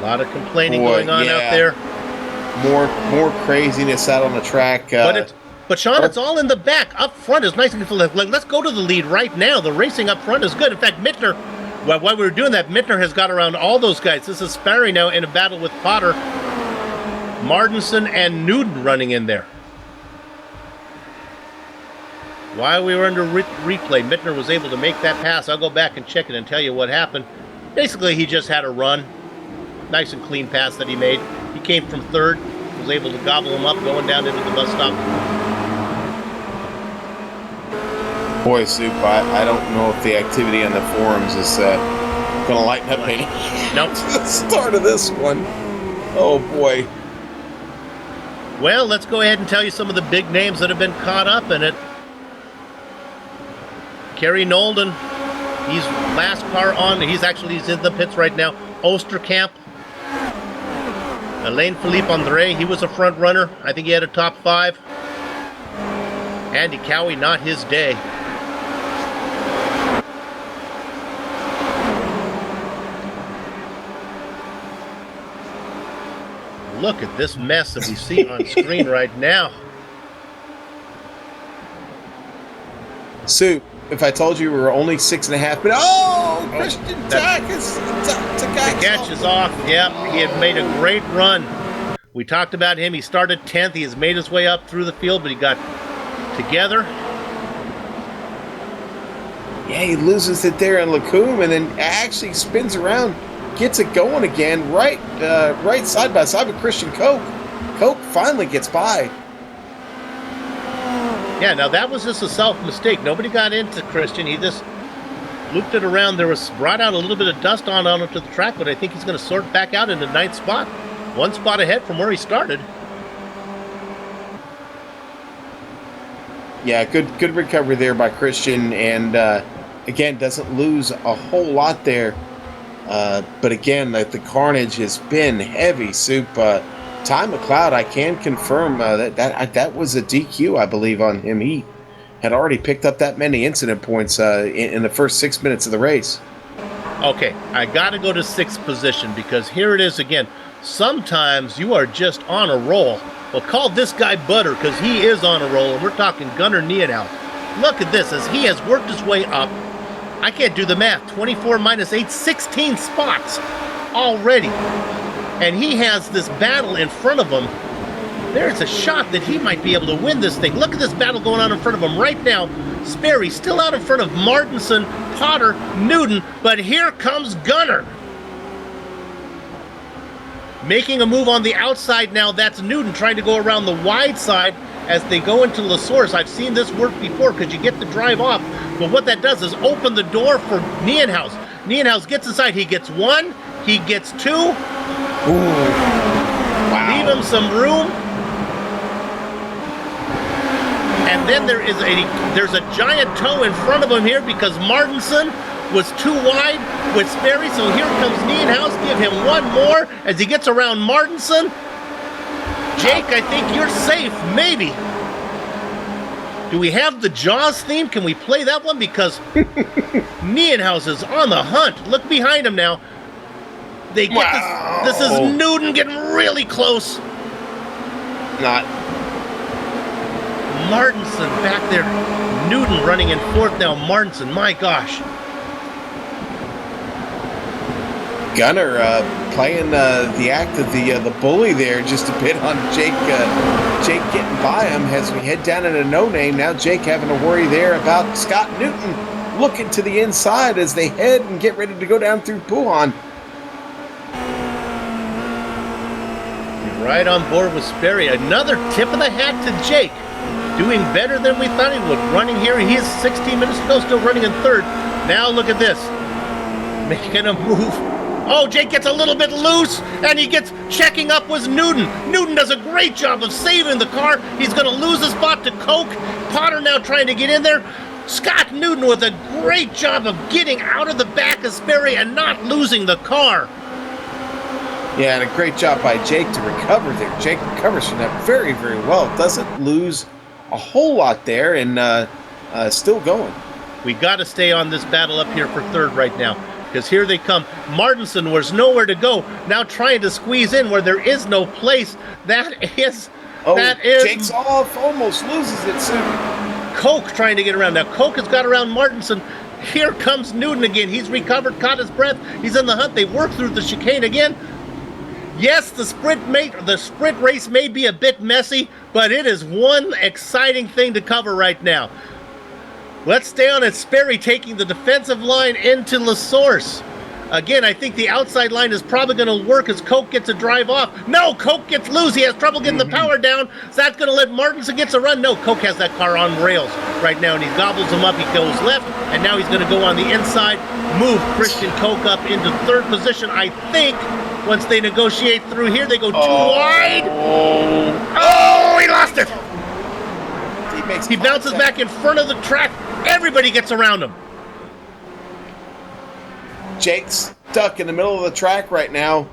lot of complaining going on out there. More craziness out on the track. But Sean, it's all in the back. Up front is nice and good. Like, let's go to the lead right now. The racing up front is good. In fact, Mittner, while we were doing that, Mittner has got around all those guys. This is Sperry now in a battle with Potter, Martinson, and Newton running in there. While we were under replay, Mittner was able to make that pass. I'll go back and check it and tell you what happened. Basically, he just had a run. Nice and clean pass that he made. He came from third, was able to gobble him up going down into the bus stop. Boy, Soup, I don't know if the activity on the forums is going to lighten up any. Nope. The start of this one. Oh, boy. Well, let's go ahead and tell you some of the big names that have been caught up in it. Kerry Nolden, he's last car on. He's in the pits right now. Osterkamp. Alain Philippe Andre, he was a front runner. I think he had a top 5. Andy Cowie, not his day. Look at this mess that we see on screen right now. Soup, if I told you we were only 6.5 minutes. Oh, Christian Takach is off. Yep, he had made a great run. We talked about him. He started 10th. He has made his way up through the field, but he got together. Yeah, he loses it there in Lacombe and then actually spins around, gets it going again, right side by side with Christian Koch. Koch finally gets by. Yeah, now that was just a self-mistake. Nobody got into Christian. He just looped it around. There was brought out a little bit of dust on onto the track, but I think he's going to sort back out into 9th spot. 1 spot ahead from where he started. Yeah, good recovery there by Christian, and again, doesn't lose a whole lot there. But again, the carnage has been heavy, Soup. Ty McLeod, I can confirm that was a DQ, I believe, on him. He had already picked up that many incident points in the first 6 minutes of the race. Okay, I got to go to 6th position because here it is again. Sometimes you are just on a roll. Well, call this guy Butter because he is on a roll, and we're talking Gunnar Niedenhout. Look at this as he has worked his way up. I can't do the math. 24 minus 8, 16 spots already. And he has this battle in front of him. There's a shot that he might be able to win this thing. Look at this battle going on in front of him right now. Sperry still out in front of Martinson, Potter, Newton, but here comes Gunnar. Making a move on the outside now. That's Newton trying to go around the wide side as they go into La Source. I've seen this work before because you get the drive off. But what that does is open the door for Niedenhout. Niedenhout gets inside. He gets 1. He gets 2. Ooh. Wow. Leave him some room. And then there's a giant toe in front of him here because Martinson was too wide with Sperry. So here comes Niedenhout. Give him 1 more as he gets around Martinson. Jake, I think you're safe. Maybe. Do we have the Jaws theme? Can we play that one? Because Niedenhout is on the hunt. Look behind him now. They get this is Newton getting really close. Not. Martinson back there. Newton running in 4th now. Martinson, my gosh. Gunnar playing the act of the bully there just a bit on Jake. Jake getting by him as we head down into No Name. Now Jake having to worry there about Scott Newton looking to the inside as they head and get ready to go down through Pouhon. Right on board with Sperry. Another tip of the hat to Jake. Doing better than we thought he would. Running here, he is 16 minutes to go, still running in third. Now look at this. Making a move. Oh, Jake gets a little bit loose, and he gets checking up with Newton. Newton does a great job of saving the car. He's going to lose the spot to Koch. Potter now trying to get in there. Scott Newton with a great job of getting out of the back of Sperry and not losing the car. Yeah, and a great job by Jake to recover there. Jake recovers from that very, very well. Doesn't lose a whole lot there, and still going. We got to stay on this battle up here for third right now, because here they come. Martinson was nowhere to go. Now trying to squeeze in where there is no place. That is. Jake's off, almost loses it soon. Koch trying to get around. Now Koch has got around Martinson. Here comes Newton again. He's recovered, caught his breath. He's in the hunt. They work through the chicane again. Yes, the sprint race may be a bit messy, but it is one exciting thing to cover right now. Let's stay on it. Sperry taking the defensive line into La Source. Again, I think the outside line is probably going to work as Koch gets a drive off. No, Koch gets loose. He has trouble getting the power down. Is that going to let Martinson get a run? No, Koch has that car on rails right now, and he gobbles him up. He goes left, and now he's going to go on the inside, move Christian Koch up into third position. I think once they negotiate through here, they go too wide. Oh, he lost it. He bounces back in front of the track. Everybody gets around him. Jake's stuck in the middle of the track right now.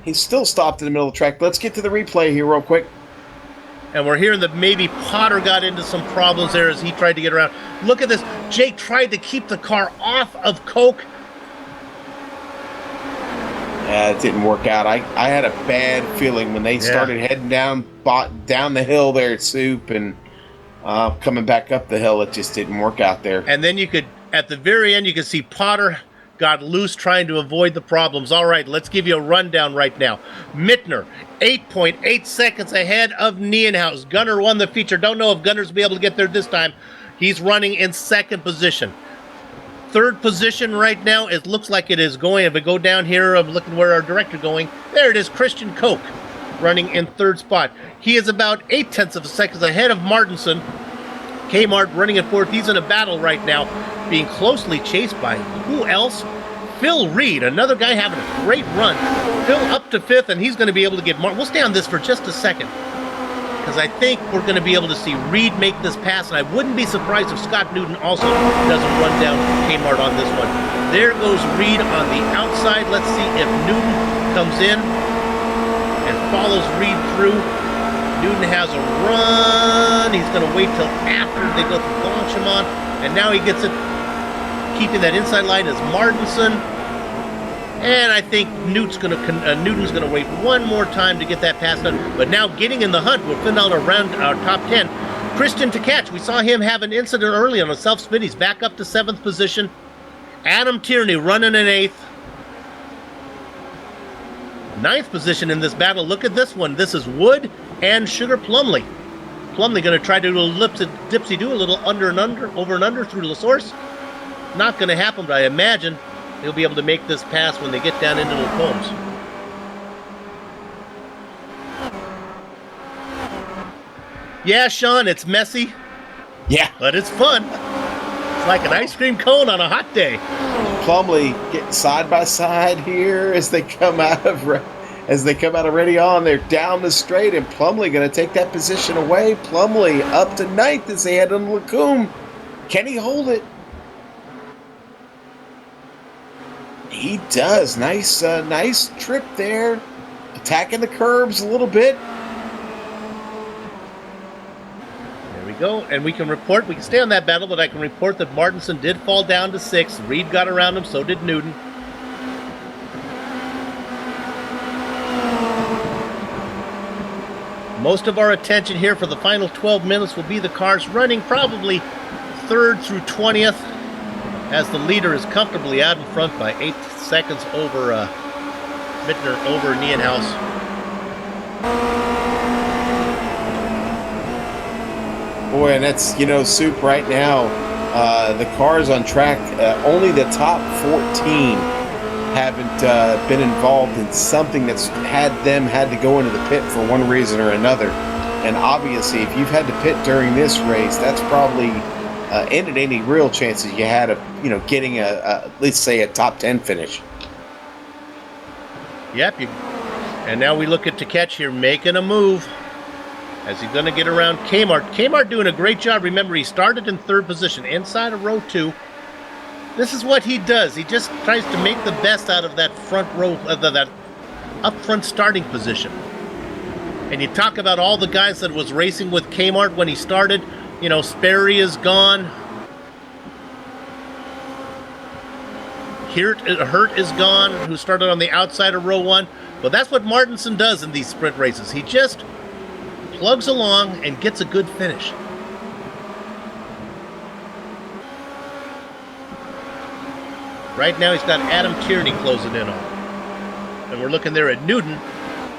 He's still stopped in the middle of the track. Let's get to the replay here real quick. And we're hearing that maybe Potter got into some problems there as he tried to get around. Look at this. Jake tried to keep the car off of Koch. Yeah, it didn't work out. I had a bad feeling when they started heading down the hill there at Soup and coming back up the hill. It just didn't work out there. And then you could, at the very end, you could see Potter got loose trying to avoid the problems. All right, let's give you a rundown right now. Mittner, 8.8 seconds ahead of Nienhaus. Gunner won the feature. Don't know if Gunner's will be able to get there this time. He's running in second position. Third position right now, it looks like it is going. If we go down here, I'm looking where our director going. There it is, Christian Koch running in third spot. He is about 0.8 of a second ahead of Martinson. Kmart running in fourth. He's in a battle right now, being closely chased by who else? Phil Reed, another guy having a great run. Phil up to fifth, and he's going to be able to get We'll stay on this for just a second, because I think we're going to be able to see Reed make this pass, and I wouldn't be surprised if Scott Newton also doesn't run down Kmart on this one. There goes Reed on the outside. Let's see if Newton comes in and follows Reed through. Newton has a run. He's going to wait till after they go through Blanchimont, and now he gets it. Keeping that inside line is Martinson, and I think Newton's going to wait one more time to get that pass done. But now getting in the hunt, we'll find out around our top 10. Christian Tkach, we saw him have an incident early on a self-spin. He's back up to 7th position. Adam Tierney running in 8th. 9th position in this battle. Look at this one. This is Wood and Sugar Plumley. Plumley going to try to do a dipsy-do, a little under and under, over and under through La Source. Not going to happen, but I imagine he'll be able to make this pass when they get down into the combs. Yeah, Sean, it's messy. Yeah. But it's fun. It's like an ice cream cone on a hot day. Plumley getting side by side here as they come out of Ready On. They're down the straight, and Plumley going to take that position away. Plumley up to 9th as they head on Lacombe. Can he hold it? He does. Nice trip there. Attacking the curbs a little bit. There we go. And we can stay on that battle, but I can report that Martinson did fall down to 6th. Reed got around him, so did Newton. Most of our attention here for the final 12 minutes will be the cars running probably 3rd through 20th, as the leader is comfortably out in front by 8 seconds over Mittner, over Nienhaus. Boy, and that's, Soup right now. The cars on track, only the top 14 haven't been involved in something that's had to go into the pit for one reason or another. And obviously, if you've had to pit during this race, that's probably ended any real chances you had of, getting let's say a top 10 finish. Yep. And now we look at Takech here making a move. As he's going to get around Kmart. Kmart doing a great job. Remember, he started in 3rd position inside of row 2. This is what he does. He just tries to make the best out of that front row, that up front starting position. And you talk about all the guys that was racing with Kmart when he started. Sperry is gone. Hurt is gone, who started on the outside of row 1. But that's what Martinson does in these sprint races. He just plugs along and gets a good finish. Right now he's got Adam Tierney closing in on. And we're looking there at Newton.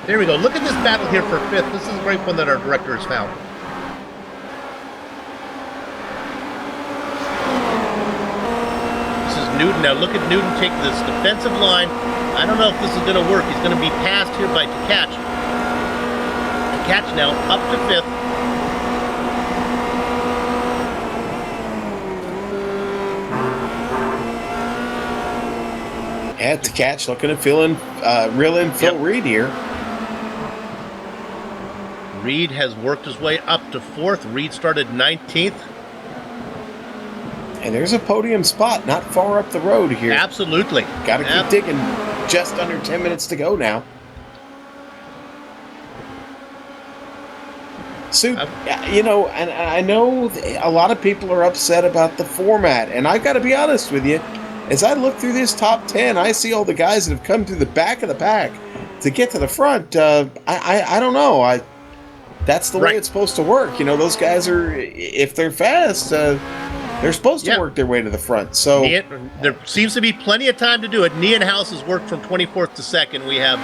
There we go. Look at this battle here for 5th. This is a great one that our director has found. This is Newton. Now look at Newton take this defensive line. I don't know if this is going to work. He's going to be passed here by Takech. Takech now up to 5th. Yeah, Takech looking to reel in Phil Reed here. Reed has worked his way up to 4th. Reed started 19th. And there's a podium spot not far up the road here. Absolutely. Got to keep digging. Just under 10 minutes to go now. Soup, and I know a lot of people are upset about the format, and I got to be honest with you. As I look through this top 10, I see all the guys that have come through the back of the pack to get to the front. I don't know. That's the way it's supposed to work. Those guys are, if they're fast, they're supposed to work their way to the front. So there seems to be plenty of time to do it. Nienhaus has worked from 24th to 2nd. We have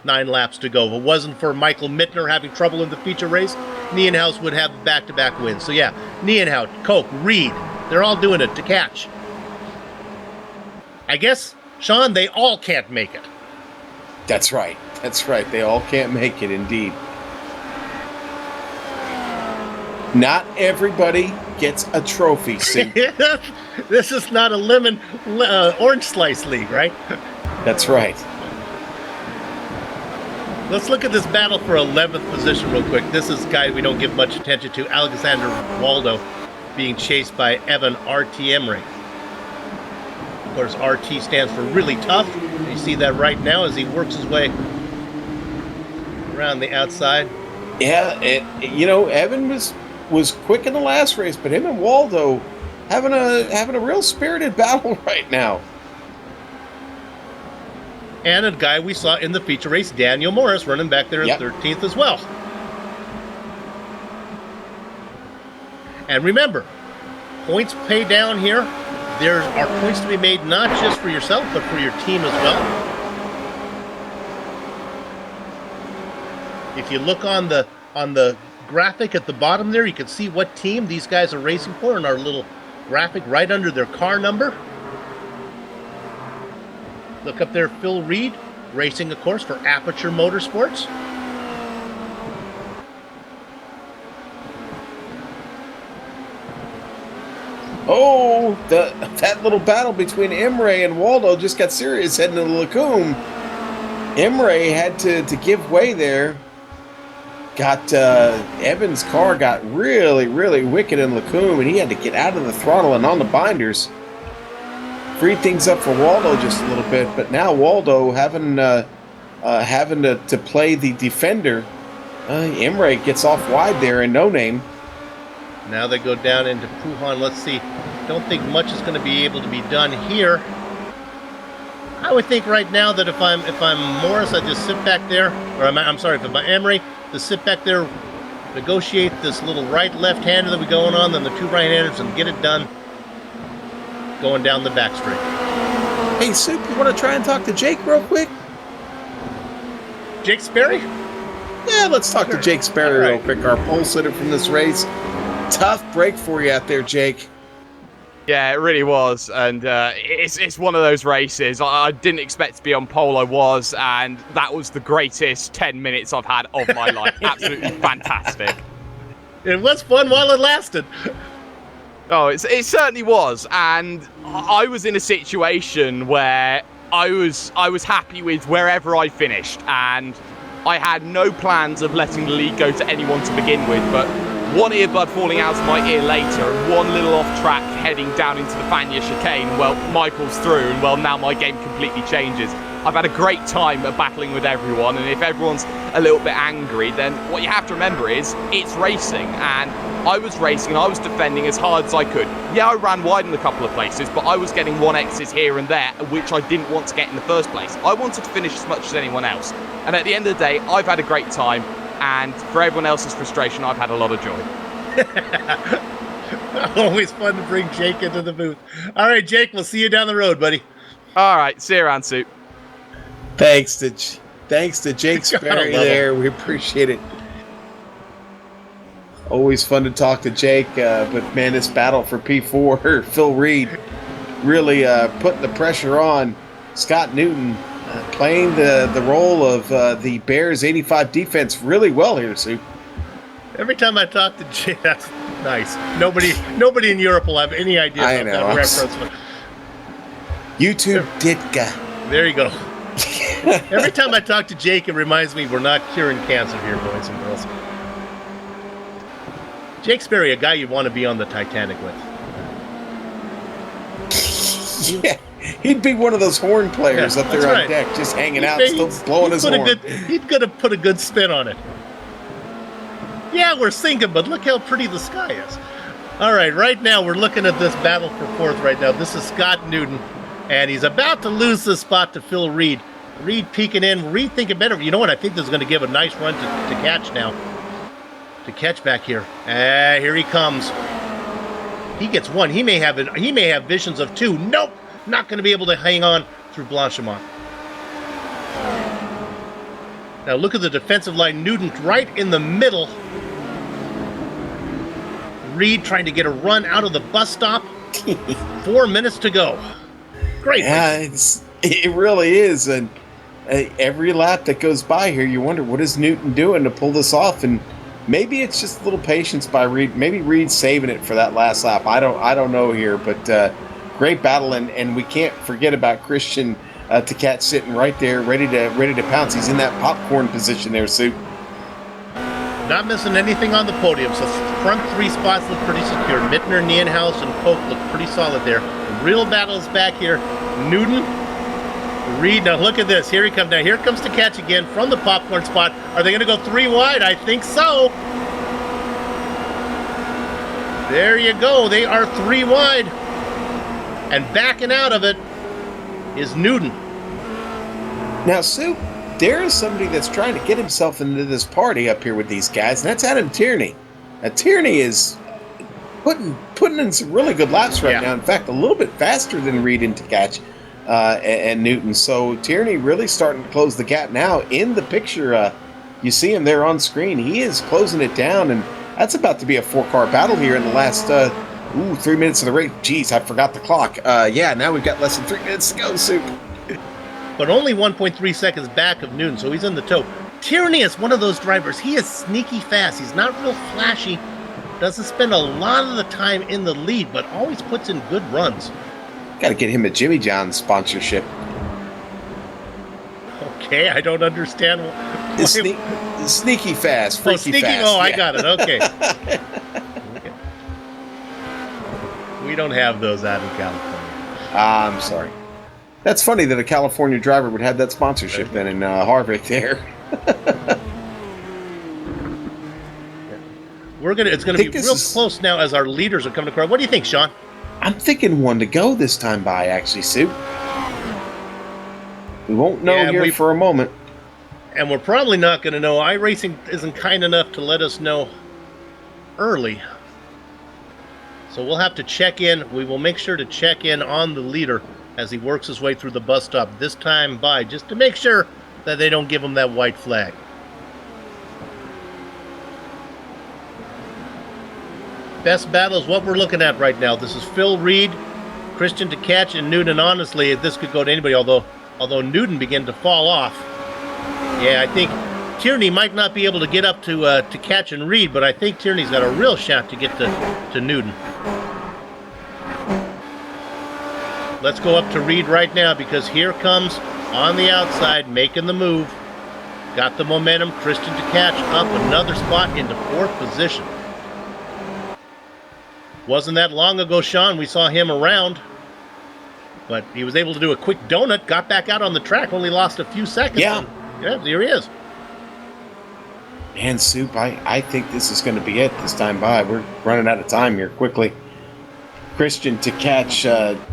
9 laps to go. If it wasn't for Michael Mittner having trouble in the feature race, Nienhaus would have back-to-back wins. So yeah, Nienhaus, Koch, Reed, they're all doing it to catch. I guess, Sean, they all can't make it. That's right. They all can't make it, indeed. Not everybody gets a trophy, see? This is not a orange slice league, right? That's right. Let's look at this battle for 11th position real quick. This is a guy we don't give much attention to, Alexander Waldo, being chased by Evan R.T. Emery. Of course, RT stands for really tough. You see that right now as he works his way around the outside. Yeah, Evan was quick in the last race, but him and Waldo having a real spirited battle right now. And a guy we saw in the feature race, Daniel Morris, running back there in 13th as well. And remember, points pay down here. There are points to be made not just for yourself, but for your team as well. If you look on the graphic at the bottom there, you can see what team these guys are racing for in our little graphic right under their car number. Look up there, Phil Reed, racing, of course, for Aperture Motorsports. Oh, that little battle between Emre and Waldo just got serious heading to the Lacombe. Emre had to give way there. Evan's car got really, really wicked in Lacombe, and he had to get out of the throttle and on the binders. Freed things up for Waldo just a little bit, but now Waldo having to play the defender. Emre gets off wide there in No Name. Now they go down into Puhan. Let's see. Don't think much is going to be able to be done here. I would think right now that if I'm Morris, I just sit back there, or I'm sorry, if I'm Emery, to sit back there, negotiate this little right-left-hander that we're going on, then the two right-handers, and get it done going down the back straight. Hey, Soup, you want to try and talk to Jake real quick? Jake Sperry? Yeah, let's talk to Jake Sperry real quick, our pole sitter from this race. Tough break for you out there, Jake. Yeah, it really was, and it's one of those races. I didn't expect to be on pole, I was, and that was the greatest 10 minutes I've had of my life. Absolutely fantastic. It was fun while it lasted. Oh, it certainly was, and I was in a situation where I was happy with wherever I finished, and I had no plans of letting the lead go to anyone to begin with, but one earbud falling out of my ear later, and one little off-track heading down into the Fania chicane, well, Michael's through, and well, now my game completely changes. I've had a great time at battling with everyone, and if everyone's a little bit angry, then what you have to remember is, it's racing, and I was racing, and I was defending as hard as I could. Yeah, I ran wide in a couple of places, but I was getting 1Xs here and there, which I didn't want to get in the first place. I wanted to finish as much as anyone else, and at the end of the day, I've had a great time, and for everyone else's frustration, I've had a lot of joy. Always fun to bring Jake into the booth. All right, Jake, we'll see you down the road, buddy. All right, see you around, Soup. Thanks to Jake Sperry there. We appreciate it. Always fun to talk to Jake, but man, this battle for P4, Phil Reed really putting the pressure on Scott Newton, playing the role of the Bears 85 defense really well here, Sue. Every time I talk to Jake, that's nice. Nobody in Europe will have any idea I about know. that reference. YouTube Ditka. There you go. Every time I talk to Jake, it reminds me we're not curing cancer here, boys and girls. Jake Sperry, a guy you want to be on the Titanic with. Yeah, he'd be one of those horn players up there on deck, just hanging out, still blowing his horn. He'd could have put a good spin on it. Yeah, we're sinking, but look how pretty the sky is. All right now we're looking at this battle for fourth right now. This is Scott Newton, and he's about to lose this spot to Phil Reed. Reed peeking in, Reed thinking better. You know what? I think this is going to give a nice run to catch now. To catch back here. Here he comes. He gets one. He may have visions of two. Nope, not going to be able to hang on through Blanchimont. Now look at the defensive line. Newton right in the middle. Reed trying to get a run out of the bus stop. 4 minutes to go. Great. Yeah, it really is. And every lap that goes by here, you wonder, what is Newton doing to pull this off? And maybe it's just a little patience by Reed. Maybe Reed's saving it for that last lap. I don't know here, but great battle, and we can't forget about Christian Tkac sitting right there, ready to pounce. He's in that popcorn position there, Sue. Not missing anything on the podium, so front three spots look pretty secure. Mittner, Nienhaus, and Pope look pretty solid there. The real battle is back here. Newton, Reed, now look at this. Here he comes. Now here comes Tkac again from the popcorn spot. Are they going to go three wide? I think so. There you go. They are three wide. And backing out of it is Newton. Now, Sue, there is somebody that's trying to get himself into this party up here with these guys, and that's Adam Tierney. Now, Tierney is putting in some really good laps right now. In fact, a little bit faster than Reed and Tkac and Newton. So Tierney really starting to close the gap now. In the picture, you see him there on screen. He is closing it down, and that's about to be a four-car battle here in the last 3 minutes of the race. Jeez, I forgot the clock. Yeah, now we've got less than 3 minutes to go, Soup. But only 1.3 seconds back of Newton, so he's in the tow. Tierney is one of those drivers. He is sneaky fast. He's not real flashy. Doesn't spend a lot of the time in the lead, but always puts in good runs. Got to get him a Jimmy John's sponsorship. Okay, I don't understand. Sneaky fast, freaky fast. Oh, I got it. Okay. We don't have those out in California. I'm sorry. That's funny that a California driver would have that sponsorship then in Harvick there. It's gonna be real close now as our leaders are coming to car. What do you think, Sean? I'm thinking one to go this time by, actually, Sue. We won't know here for a moment. And we're probably not going to know. iRacing isn't kind enough to let us know early. So we'll have to check in. We will make sure to check in on the leader as he works his way through the bus stop this time by, just to make sure that they don't give him that white flag. Best battle is what we're looking at right now. This is Phil Reed, Christian to catch, and Newton. Honestly, this could go to anybody, although Newton began to fall off. Yeah, I think Tierney might not be able to get up to catch and Reed, but I think Tierney's got a real shot to get to Newton. Let's go up to Reed right now, because here comes on the outside, making the move. Got the momentum. Christian to catch, up another spot into 4th position. Wasn't that long ago, Sean, we saw him around, but he was able to do a quick donut, got back out on the track, only lost a few seconds. Yeah. Yeah, there he is. Man, Soup, I think this is going to be it this time by. We're running out of time here quickly. Christian to catch,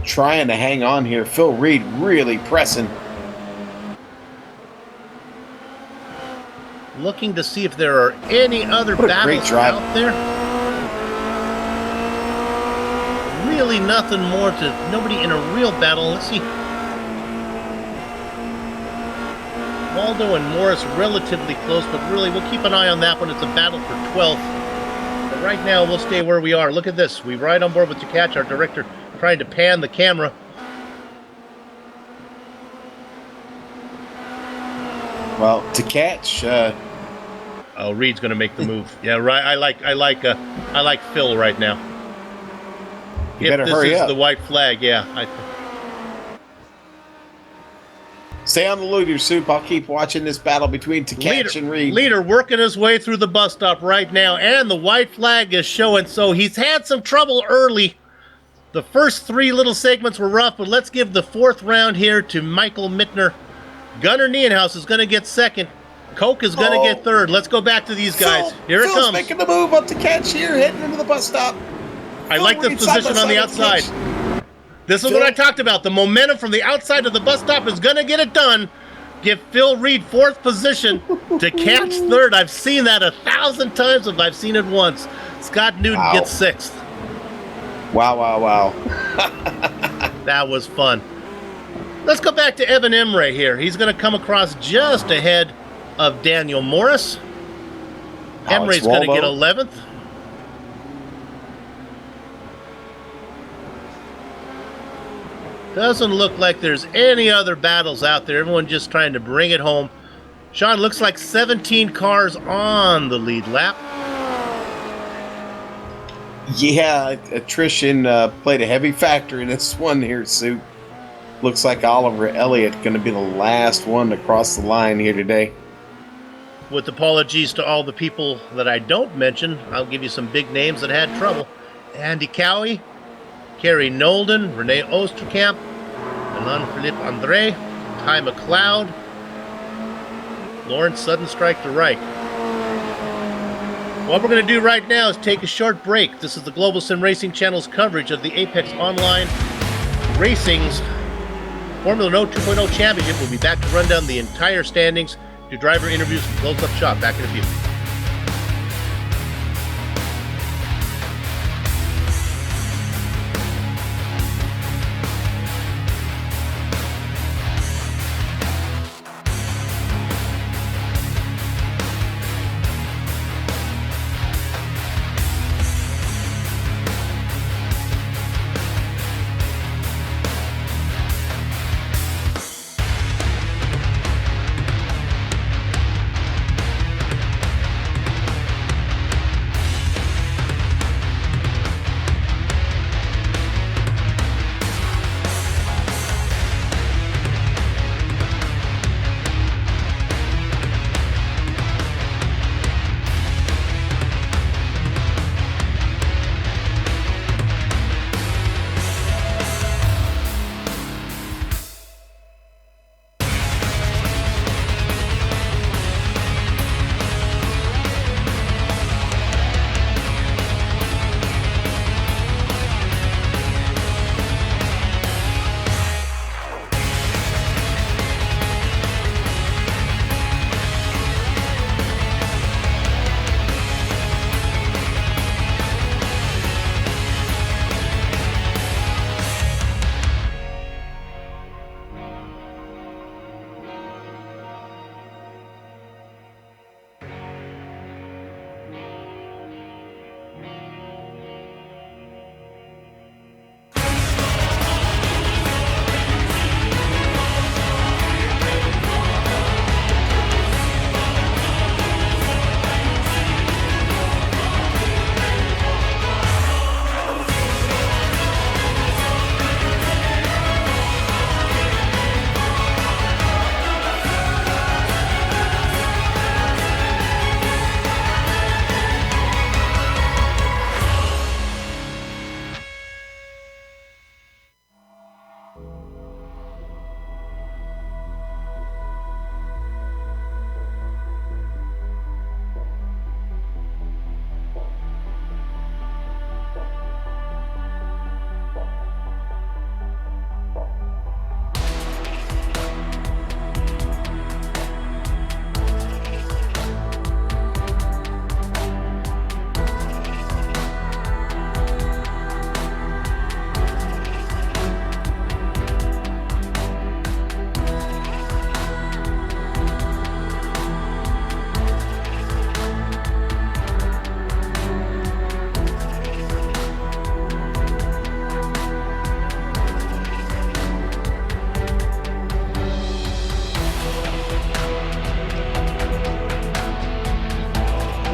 trying to hang on here. Phil Reed really pressing. Looking to see if there are any other What a great battles drive. out there. Really nothing more to, nobody in a real battle. Let's see. Waldo and Morris relatively close, but really we'll keep an eye on that one. It's a battle for 12th. But right now we'll stay where we are. Look at this. We ride on board with To Catch, our director trying to pan the camera. Well, To Catch, Oh, Reed's going to make the move. Yeah, right. I like Phil right now. You better hurry This up. is the white flag, yeah. Stay on the looter, Soup. I'll keep watching this battle between To Catch and Reed. Leader working his way through the bus stop right now, and the white flag is showing, so he's had some trouble early. The first 3 little segments were rough, but let's give the 4th round here to Michael Mittner. Gunnar Nienhaus is going to get 2nd. Coke is going to get 3rd. Let's go back to these guys. Here it Phil's comes. making the move up To Catch here, heading into the bus stop. I like the Reed side by position on the side outside. with Catch. This is Phil- what I talked about. The momentum from the outside of the bus stop is going to get it done. Give Phil Reed 4th position, To Catch 3rd. I've seen that 1,000 times if I've seen it once. Scott Newton Wow. gets 6th. Wow. That was fun. Let's go back to Evan Emre here. He's going to come across just ahead of Daniel Morris. Alex Emre's going to Waldo. get 11th. Doesn't look like there's any other battles out there. Everyone just trying to bring it home. Sean, looks like 17 cars on the lead lap. Yeah, attrition played a heavy factor in this one here, Soup. Looks like Oliver Elliott going to be the last one to cross the line here today. With apologies to all the people that I don't mention, I'll give you some big names that had trouble. Andy Cowie, Kerry Nolden, Renee Osterkamp, Alain-Philippe Andre, Ty McLeod, Lawrence Suddenstrike to right. What we're going to do right now is take a short break. This is the Global Sim Racing Channel's coverage of the Apex Online Racing's Formula Renault 2.0 Championship. We'll be back to run down the entire standings, do driver interviews, and close up shop. Back in a few.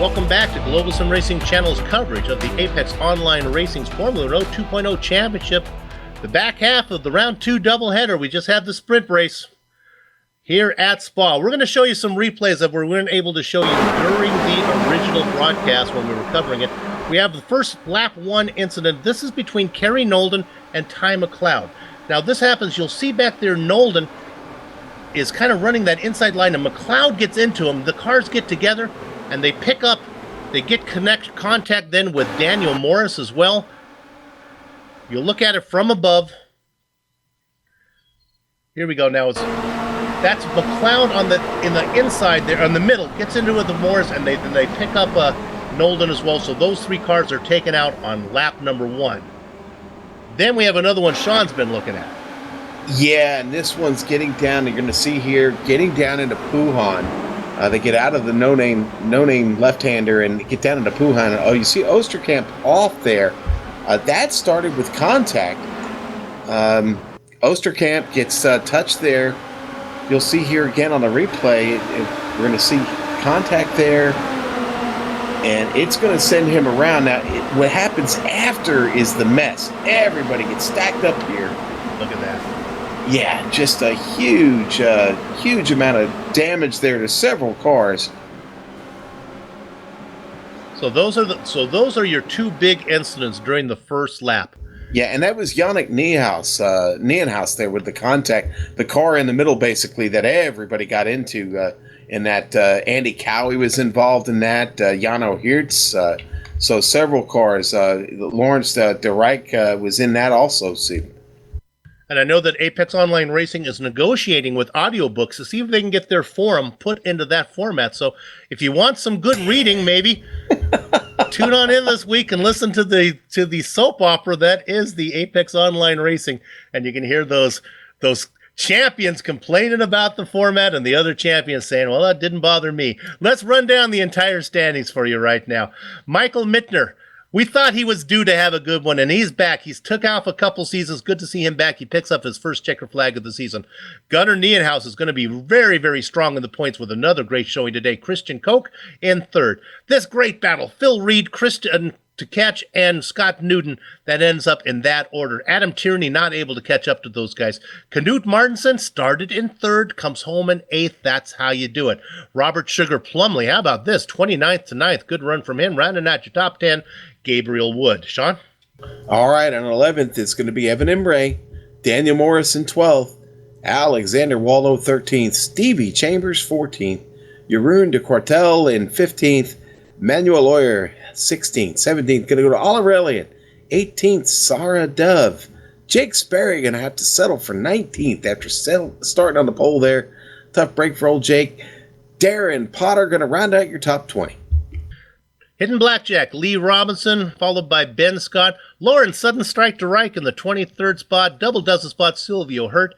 Welcome back to Global Sim Racing Channel's coverage of the Apex Online Racing's Formula Renault 2.0 Championship. The back half of the round 2 doubleheader. We just had the sprint race here at Spa. We're going to show you some replays that we weren't able to show you during the original broadcast when we were covering it. We have the first lap 1 incident. This is between Kerry Nolden and Ty McLeod. Now this happens, you'll see back there Nolden is kind of running that inside line, and McLeod gets into him. The cars get together, and they pick up, they get contact then with Daniel Morris as well. You'll look at it from above. Here we go. Now that's McLeod in the inside there, on the middle, gets into it with Morris, and they pick up Nolden as well. So those 3 cars are taken out on lap number 1. Then we have another one Sean's been looking at. Yeah, and this one's getting down. You're going to see here, getting down into Puhan. They get out of the no-name left-hander and get down into Puhan. Oh, you see Osterkamp off there. That started with contact. Osterkamp gets touched there. You'll see here again on the replay, we're going to see contact there, and it's going to send him around. Now, what happens after is the mess. Everybody gets stacked up here. Look at that. Yeah, just a huge amount of damage there to several cars. So those are your 2 big incidents during the first lap. Yeah, and that was Yannick Nienhaus there with the contact, the car in the middle basically that everybody got into in that. Andy Cowie was involved in that, Jano Hertz, so several cars. Lawrence de Rijk was in that also, Steve. And I know that Apex Online Racing is negotiating with audiobooks to see if they can get their forum put into that format. So if you want some good reading, maybe tune on in this week and listen to the soap opera that is the Apex Online Racing, and you can hear those champions complaining about the format and the other champions saying, well, that didn't bother me. Let's run down the entire standings for you right now. Michael Mittner. We thought he was due to have a good one, and he's back. He's took off a couple seasons. Good to see him back. He picks up his first checker flag of the season. Gunnar Nienhaus is going to be very, very strong in the points with another great showing today. Christian Koch in 3rd. This great battle, Phil Reed, Christian to catch, and Scott Newton, that ends up in that order. Adam Tierney not able to catch up to those guys. Knut Martinson started in 3rd, comes home in 8th. That's how you do it. Robert Sugar Plumley, how about this? 29th to 9th. Good run from him. Rounding out your top 10, Gabriel Wood. Sean? All right, on 11th, it's going to be Evan Imre, Daniel Morris in 12th, Alexander Wallow 13th, Stevie Chambers 14th, Jeroen de Quartel in 15th, Manuel Lawyer 16th, 17th, going to go to Oliver Elliott, 18th, Sarah Dove. Jake Sperry going to have to settle for 19th after starting on the pole there. Tough break for old Jake. Darren Potter going to round out your top 20. Hidden Blackjack, Lee Robinson, followed by Ben Scott. Lauren Sudden Strike to Reich in the 23rd spot. Double dozen spot, Silvio Hurt.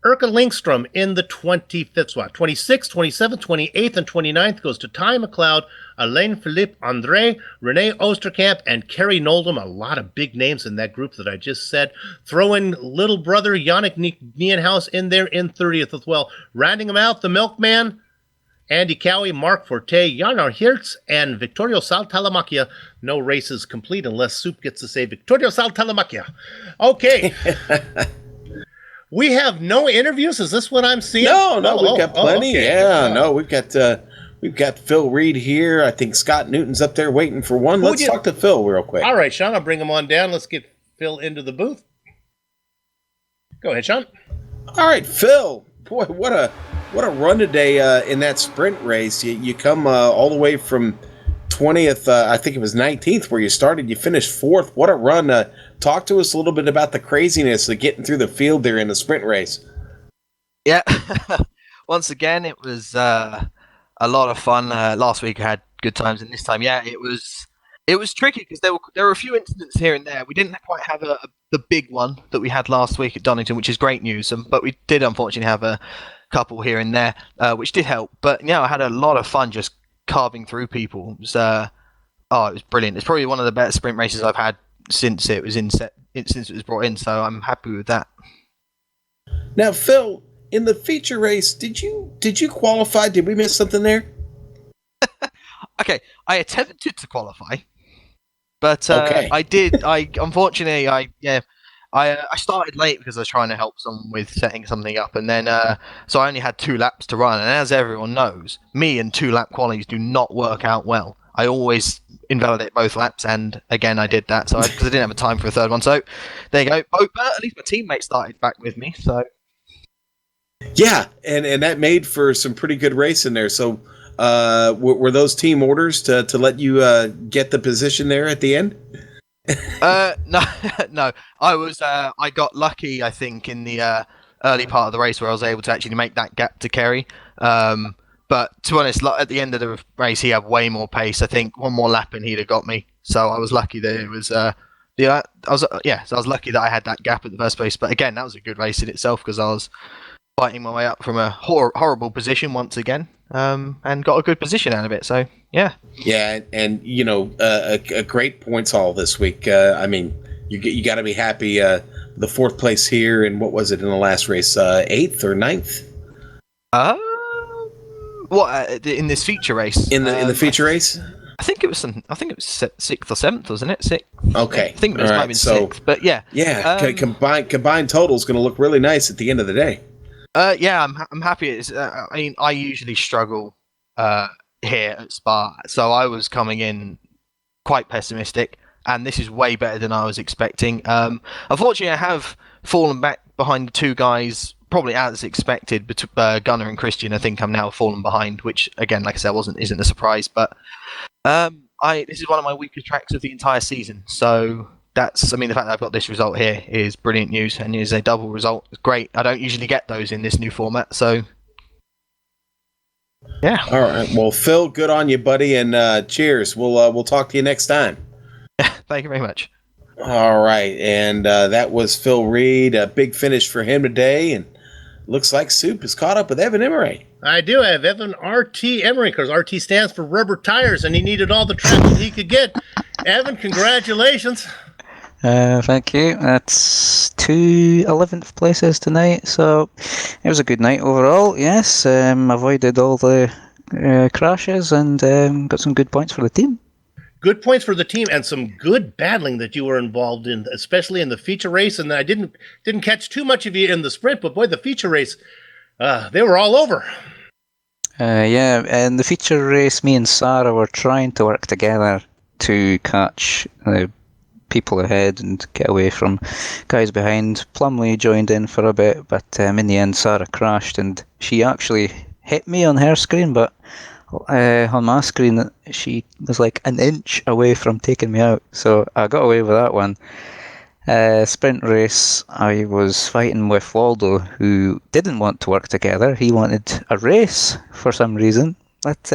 Erka Lindstrom in the 25th spot. 26th, 27th, 28th, and 29th goes to Ty McLeod, Alain Philippe André, Renee Osterkamp, and Kerry Noldum. A lot of big names in that group that I just said. Throw in little brother Yannick Nienhaus in there in 30th as well. Rounding him out, the Milkman, Andy Cowie, Mark Forte, Janar Hertz, and Victorio Saltalamacchia. No races complete unless Soup gets to say Victorio Saltalamacchia. Okay. We have no interviews. Is this what I'm seeing? No, we've got plenty. Okay. Yeah, we've got Phil Reed here. I think Scott Newton's up there waiting for one. Let's talk to Phil real quick. All right, Sean, I'll bring him on down. Let's get Phil into the booth. Go ahead, Sean. All right, Phil. Boy, what a run today in that sprint race. You come all the way from 20th, I think it was 19th where you started. You finished 4th. What a run. Talk to us a little bit about the craziness of getting through the field there in the sprint race. Yeah, once again, it was a lot of fun. Last week I had good times, and this time, yeah, it was tricky because there were a few incidents here and there. We didn't quite have the big one that we had last week at Donington, which is great news, but we did unfortunately have a couple here and there, which did help. But yeah, I had a lot of fun just carving through people. It was brilliant. It's probably one of the better sprint races I've had since it was since it was brought in, so I'm happy with that. Now, Phil, in the feature race, did you qualify? Did we miss something there? Okay, I attempted to qualify, but Okay. unfortunately, I started late because I was trying to help someone with setting something up, and then so I only had 2 laps to run. And as everyone knows, me and 2-lap qualies do not work out well. I always invalidate both laps, and again I did that. So because I didn't have a time for a third one, so there you go. But at least my teammate started back with me. So Yeah, and that made for some pretty good race in there. So, were those team orders to let you get the position there at the end? no, no. I got lucky, I think, in the early part of the race where I was able to actually make that gap to Kerry. But to be honest, at the end of the race, he had way more pace. I think one more lap and he'd have got me. So I was lucky that it was. So I was lucky that I had that gap at the first place. But again, that was a good race in itself because I was fighting my way up from a horrible position once again, and got a good position out of it. So yeah. Yeah, and a great points haul this week. I mean, you got to be happy. The 4th place here, and what was it in the last race? 8th or 9th? What in this feature race? In the feature race? I think it was 6th or 7th, wasn't it? 6th. Okay. I think it might have been 6th, but yeah. Yeah, combined total is going to look really nice at the end of the day. Yeah, I'm happy. I mean, I usually struggle here at Spa, so I was coming in quite pessimistic, and this is way better than I was expecting. Unfortunately, I have fallen back behind the 2 guys, probably as expected, Gunnar and Christian. I think I'm now fallen behind, which again, like I said, isn't a surprise. But this is one of my weakest tracks of the entire season, so. The fact that I've got this result here is brilliant news, and is a double result. It's great. I don't usually get those in this new format, so yeah. All right. Well, Phil, good on you, buddy, and cheers. We'll talk to you next time. Thank you very much. All right, and that was Phil Reed. A big finish for him today, and looks like Soup is caught up with Evan Emery. I do have Evan RT Emery, because RT stands for rubber tires, and he needed all the traction he could get. Evan, congratulations. Thank you. That's 2 11th places tonight, so it was a good night overall. Yes, avoided all the crashes and got some good points for the team. Good points for the team, and some good battling that you were involved in, especially in the feature race. And I didn't catch too much of you in the sprint, but boy, the feature race, they were all over. Yeah, in the feature race, me and Sarah were trying to work together to catch people ahead and get away from guys behind. Plumley joined in for a bit, but in the end Sarah crashed, and she actually hit me on her screen, but on my screen she was like an inch away from taking me out, so I got away with that one. Sprint race, I was fighting with Waldo, who didn't want to work together. He wanted a race for some reason, but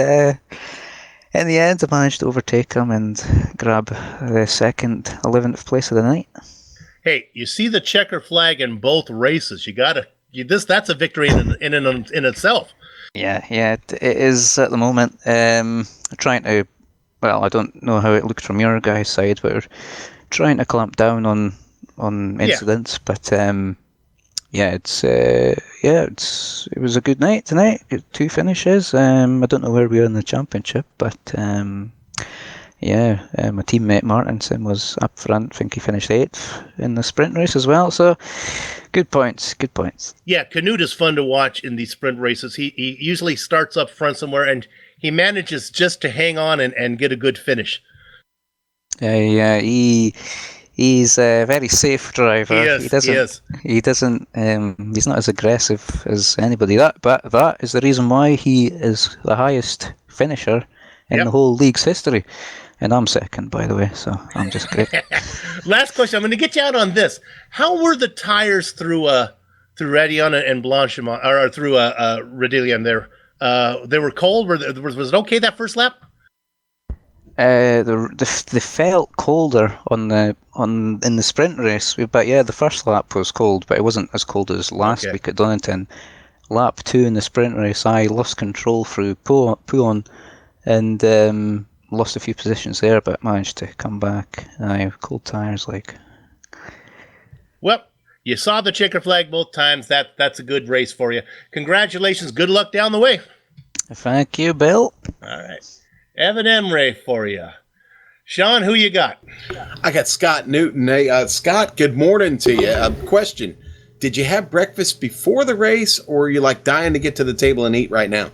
in the end, I managed to overtake him and grab the 2nd 11th place of the night. Hey, you see the checker flag in both races. That's a victory in itself. Yeah, it is at the moment. Trying to, well, I don't know how it looked from your guys' side, but we're trying to clamp down on incidents. Yeah. But it was a good night tonight. 2 finishes. I don't know where we are in the championship, but my teammate Martinson was up front. I think he finished 8th in the sprint race as well. So good points. Yeah, Canute is fun to watch in these sprint races. He usually starts up front somewhere, and he manages just to hang on and get a good finish. He's a very safe driver. He is. He doesn't. He's not as aggressive as anybody. But that is the reason why he is the highest finisher in the whole league's history. And I'm 2nd, by the way, so I'm just great. Last question. I'm going to get you out on this. How were the tires through Radion and Blanchimont, or through Radillion there? They were cold. Was it okay that first lap? They felt colder in the sprint race, but the first lap was cold, but it wasn't as cold as last week at Donington. Lap 2 in the sprint race, I lost control through Pouon and lost a few positions there, but managed to come back. I have cold tires, Well, you saw the checker flag both times. That's a good race for you. Congratulations. Good luck down the way. Thank you, Bill. All right. Evan Emre for you. Sean, who you got? I got Scott Newton. Hey, Scott, good morning to you. Question: did you have breakfast before the race, or are you like dying to get to the table and eat right now?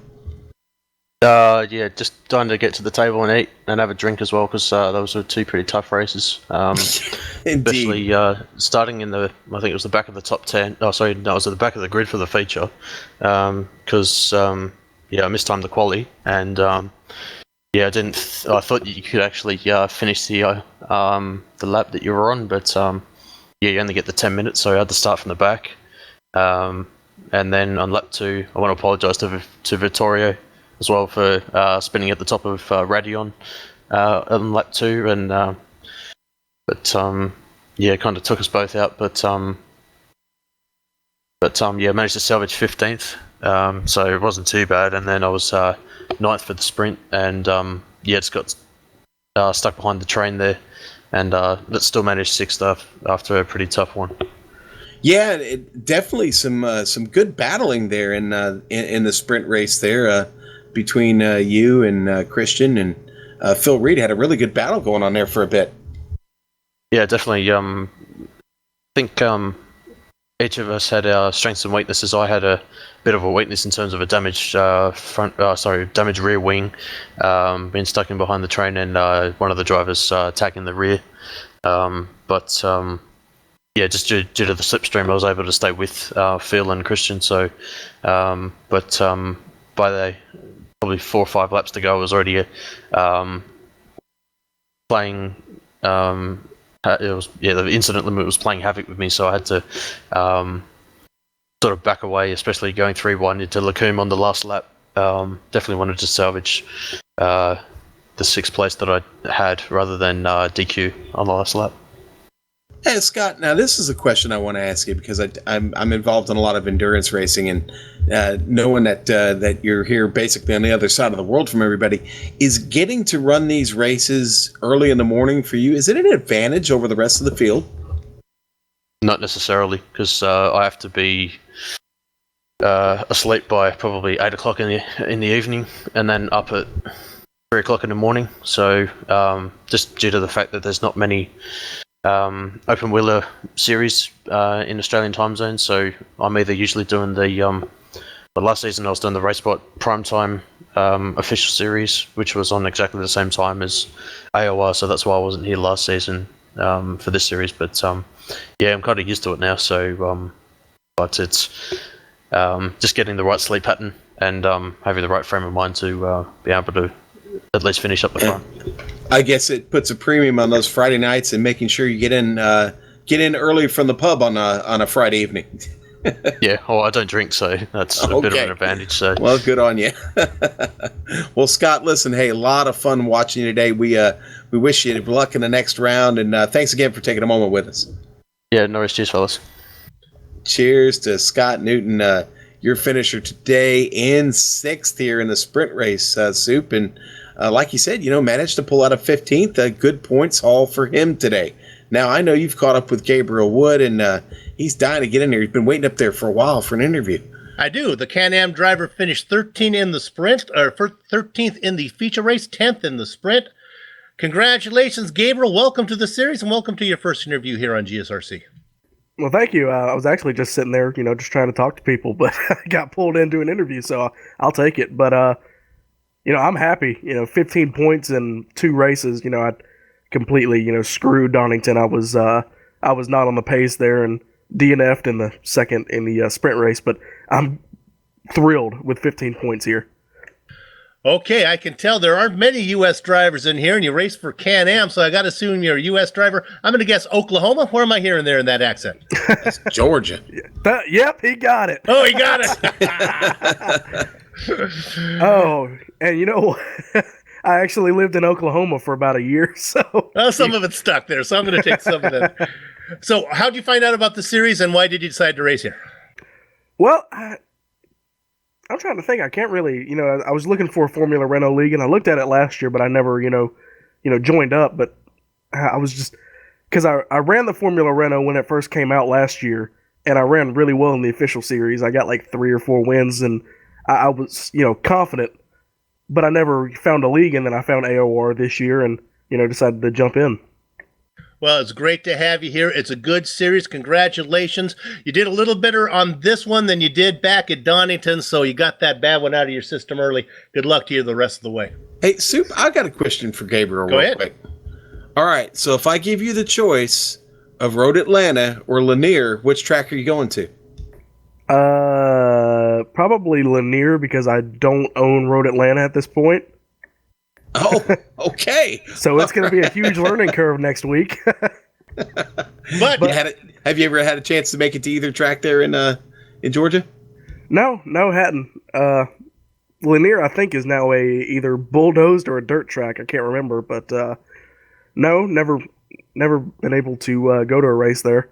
Yeah, just trying to get to the table and eat and have a drink as well, because those were two pretty tough races. Indeed. Especially starting in I think it was the back of the top 10. Oh, sorry, no, it was at the back of the grid for the feature. Because I mistimed the quali, and I didn't. I thought you could actually finish the lap that you were on, but you only get the 10 minutes, so I had to start from the back. And then on lap 2, I want to apologise to Vittorio as well for spinning at the top of Radion on lap 2, and it kind of took us both out. But managed to salvage 15th, so it wasn't too bad. And then I was 9th for the sprint, and just got stuck behind the train there, and but still managed 6th after a pretty tough one. Yeah, definitely some good battling there in the sprint race there between you and Christian, and Phil Reed had a really good battle going on there for a bit. Yeah, definitely. I think each of us had our strengths and weaknesses. I had a bit of a weakness in terms of a damaged damaged rear wing, being stuck in behind the train, and one of the drivers attacking the rear. Just due to the slipstream, I was able to stay with Phil and Christian. So, by the probably 4 or 5 laps to go, I was already playing. The incident limit was playing havoc with me, so I had to sort of back away, especially going 3-1 into Lacombe on the last lap. Definitely wanted to salvage the 6th place that I had rather than DQ on the last lap. Hey, Scott, now this is a question I want to ask you, because I'm involved in a lot of endurance racing, and knowing that you're here basically on the other side of the world from everybody, is getting to run these races early in the morning for you, is it an advantage over the rest of the field? Not necessarily, because I have to be asleep by probably 8 o'clock in the evening, and then up at 3 o'clock in the morning. So just due to the fact that there's not many open wheeler series in Australian time zones, so I'm either usually doing the last season I was doing the RaceBot Primetime official series, which was on exactly the same time as AOR, so that's why I wasn't here last season for this series. But I'm kind of used to it now. So but it's just getting the right sleep pattern and having the right frame of mind to be able to at least finish up the front. I guess it puts a premium on those Friday nights and making sure you get in early from the pub on a Friday evening. Yeah, well, I don't drink, so that's a bit of an advantage. So, well, good on you. Well, Scott, listen, hey, a lot of fun watching you today. We wish you luck in the next round, and thanks again for taking a moment with us. Yeah, no worries. Cheers, fellas. Cheers to Scott Newton, your finisher today in 6th here in the sprint race, Soup, and like you said, managed to pull out a 15th, a good points haul for him today. Now, I know you've caught up with Gabriel Wood, and he's dying to get in there. He's been waiting up there for a while for an interview. I do. The Can-Am driver finished 13th in the sprint, or 13th in the feature race, 10th in the sprint. Congratulations, Gabriel. Welcome to the series, and welcome to your first interview here on GSRC. Well, thank you. I was actually just sitting there, just trying to talk to people, but I got pulled into an interview, so I'll take it. But, I'm happy. 15 points in 2 races. I completely, screwed Donington. I was not on the pace there and DNF'd in the second in the sprint race, but I'm thrilled with 15 points here. Okay, I can tell there aren't many U.S. drivers in here, and you race for Can-Am, so I got to assume you're a U.S. driver. I'm going to guess Oklahoma. Where am I hearing there in that accent? That's Georgia. Yep, he got it. Oh, he got it. Oh, and you know what? I actually lived in Oklahoma for about a year, so... Well, some of it stuck there, so I'm going to take some of that. So how did you find out about the series, and why did you decide to race here? Well, I'm trying to think. I can't really, I was looking for a Formula Renault League, and I looked at it last year, but I never, joined up. But I was just, because I ran the Formula Renault when it first came out last year, and I ran really well in the official series. I got like 3 or 4 wins, and I was, confident but I never found a league, and then I found AOR this year, and decided to jump in. Well, it's great to have you here. It's a good series. Congratulations. You did a little better on this one than you did back at Donington, so you got that bad one out of your system early. Good luck to you the rest of the way. Hey, Soup, I got a question for Gabriel Go real ahead. quick. All right, so if I give you the choice of Road Atlanta or Lanier, which track are you going to? Probably Lanier, because I don't own Road Atlanta at this point. Oh, okay. So it's going to be a huge learning curve next week. But have you ever had a chance to make it to either track there in Georgia? No, hadn't. Lanier, I think, is now either bulldozed or a dirt track. I can't remember, but no, never been able to go to a race there.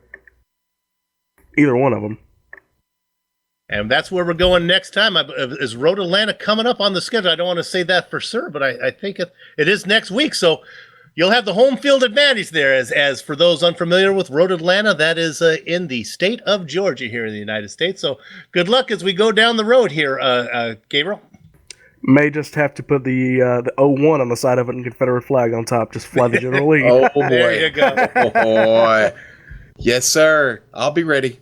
Either one of them. And that's where we're going next time. Is Road Atlanta coming up on the schedule? I don't want to say that for sure, but I think it is next week. So you'll have the home field advantage there. As for those unfamiliar with Road Atlanta, that is in the state of Georgia here in the United States. So good luck as we go down the road here, Gabriel. May just have to put the 01 on the side of it and Confederate flag on top. Just fly the General League. Oh, boy. There you go. Oh, boy. Yes, sir. I'll be ready.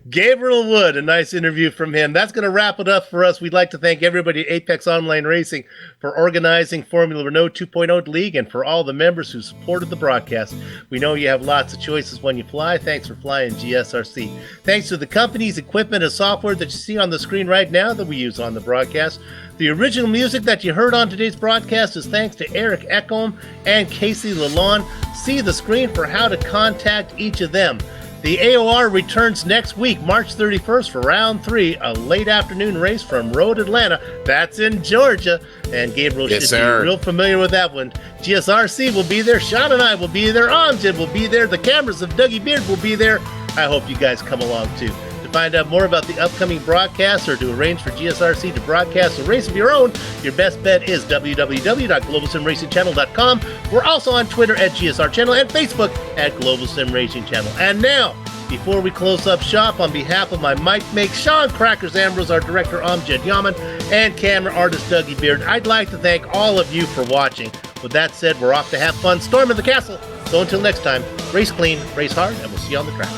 Gabriel Wood, a nice interview from him. That's going to wrap it up for us. We'd like to thank everybody at Apex Online Racing for organizing Formula Renault 2.0 League and for all the members who supported the broadcast. We know you have lots of choices when you fly. Thanks for flying GSRC. Thanks to the companies, equipment, and software that you see on the screen right now that we use on the broadcast. The original music that you heard on today's broadcast is thanks to Eric Eckholm and Casey Lalonde. See the screen for how to contact each of them. The AOR returns next week, March 31st, for round 3, a late afternoon race from Road Atlanta. That's in Georgia, and Gabriel should be real familiar with that one. GSRC will be there, Sean and I will be there, Amjad will be there, the cameras of Dougie Beard will be there. I hope you guys come along too. To find out more about the upcoming broadcasts or to arrange for GSRC to broadcast a race of your own, your best bet is www.globalsimracingchannel.com. We're also on Twitter at GSR Channel and Facebook at Global Sim Racing Channel. And now, before we close up shop, on behalf of my Mike Make, Sean Crackers Ambrose, our director Amjad Yaman, and camera artist Dougie Beard, I'd like to thank all of you for watching. With that said, we're off to have fun storming the castle. So until next time, race clean, race hard, and we'll see you on the track.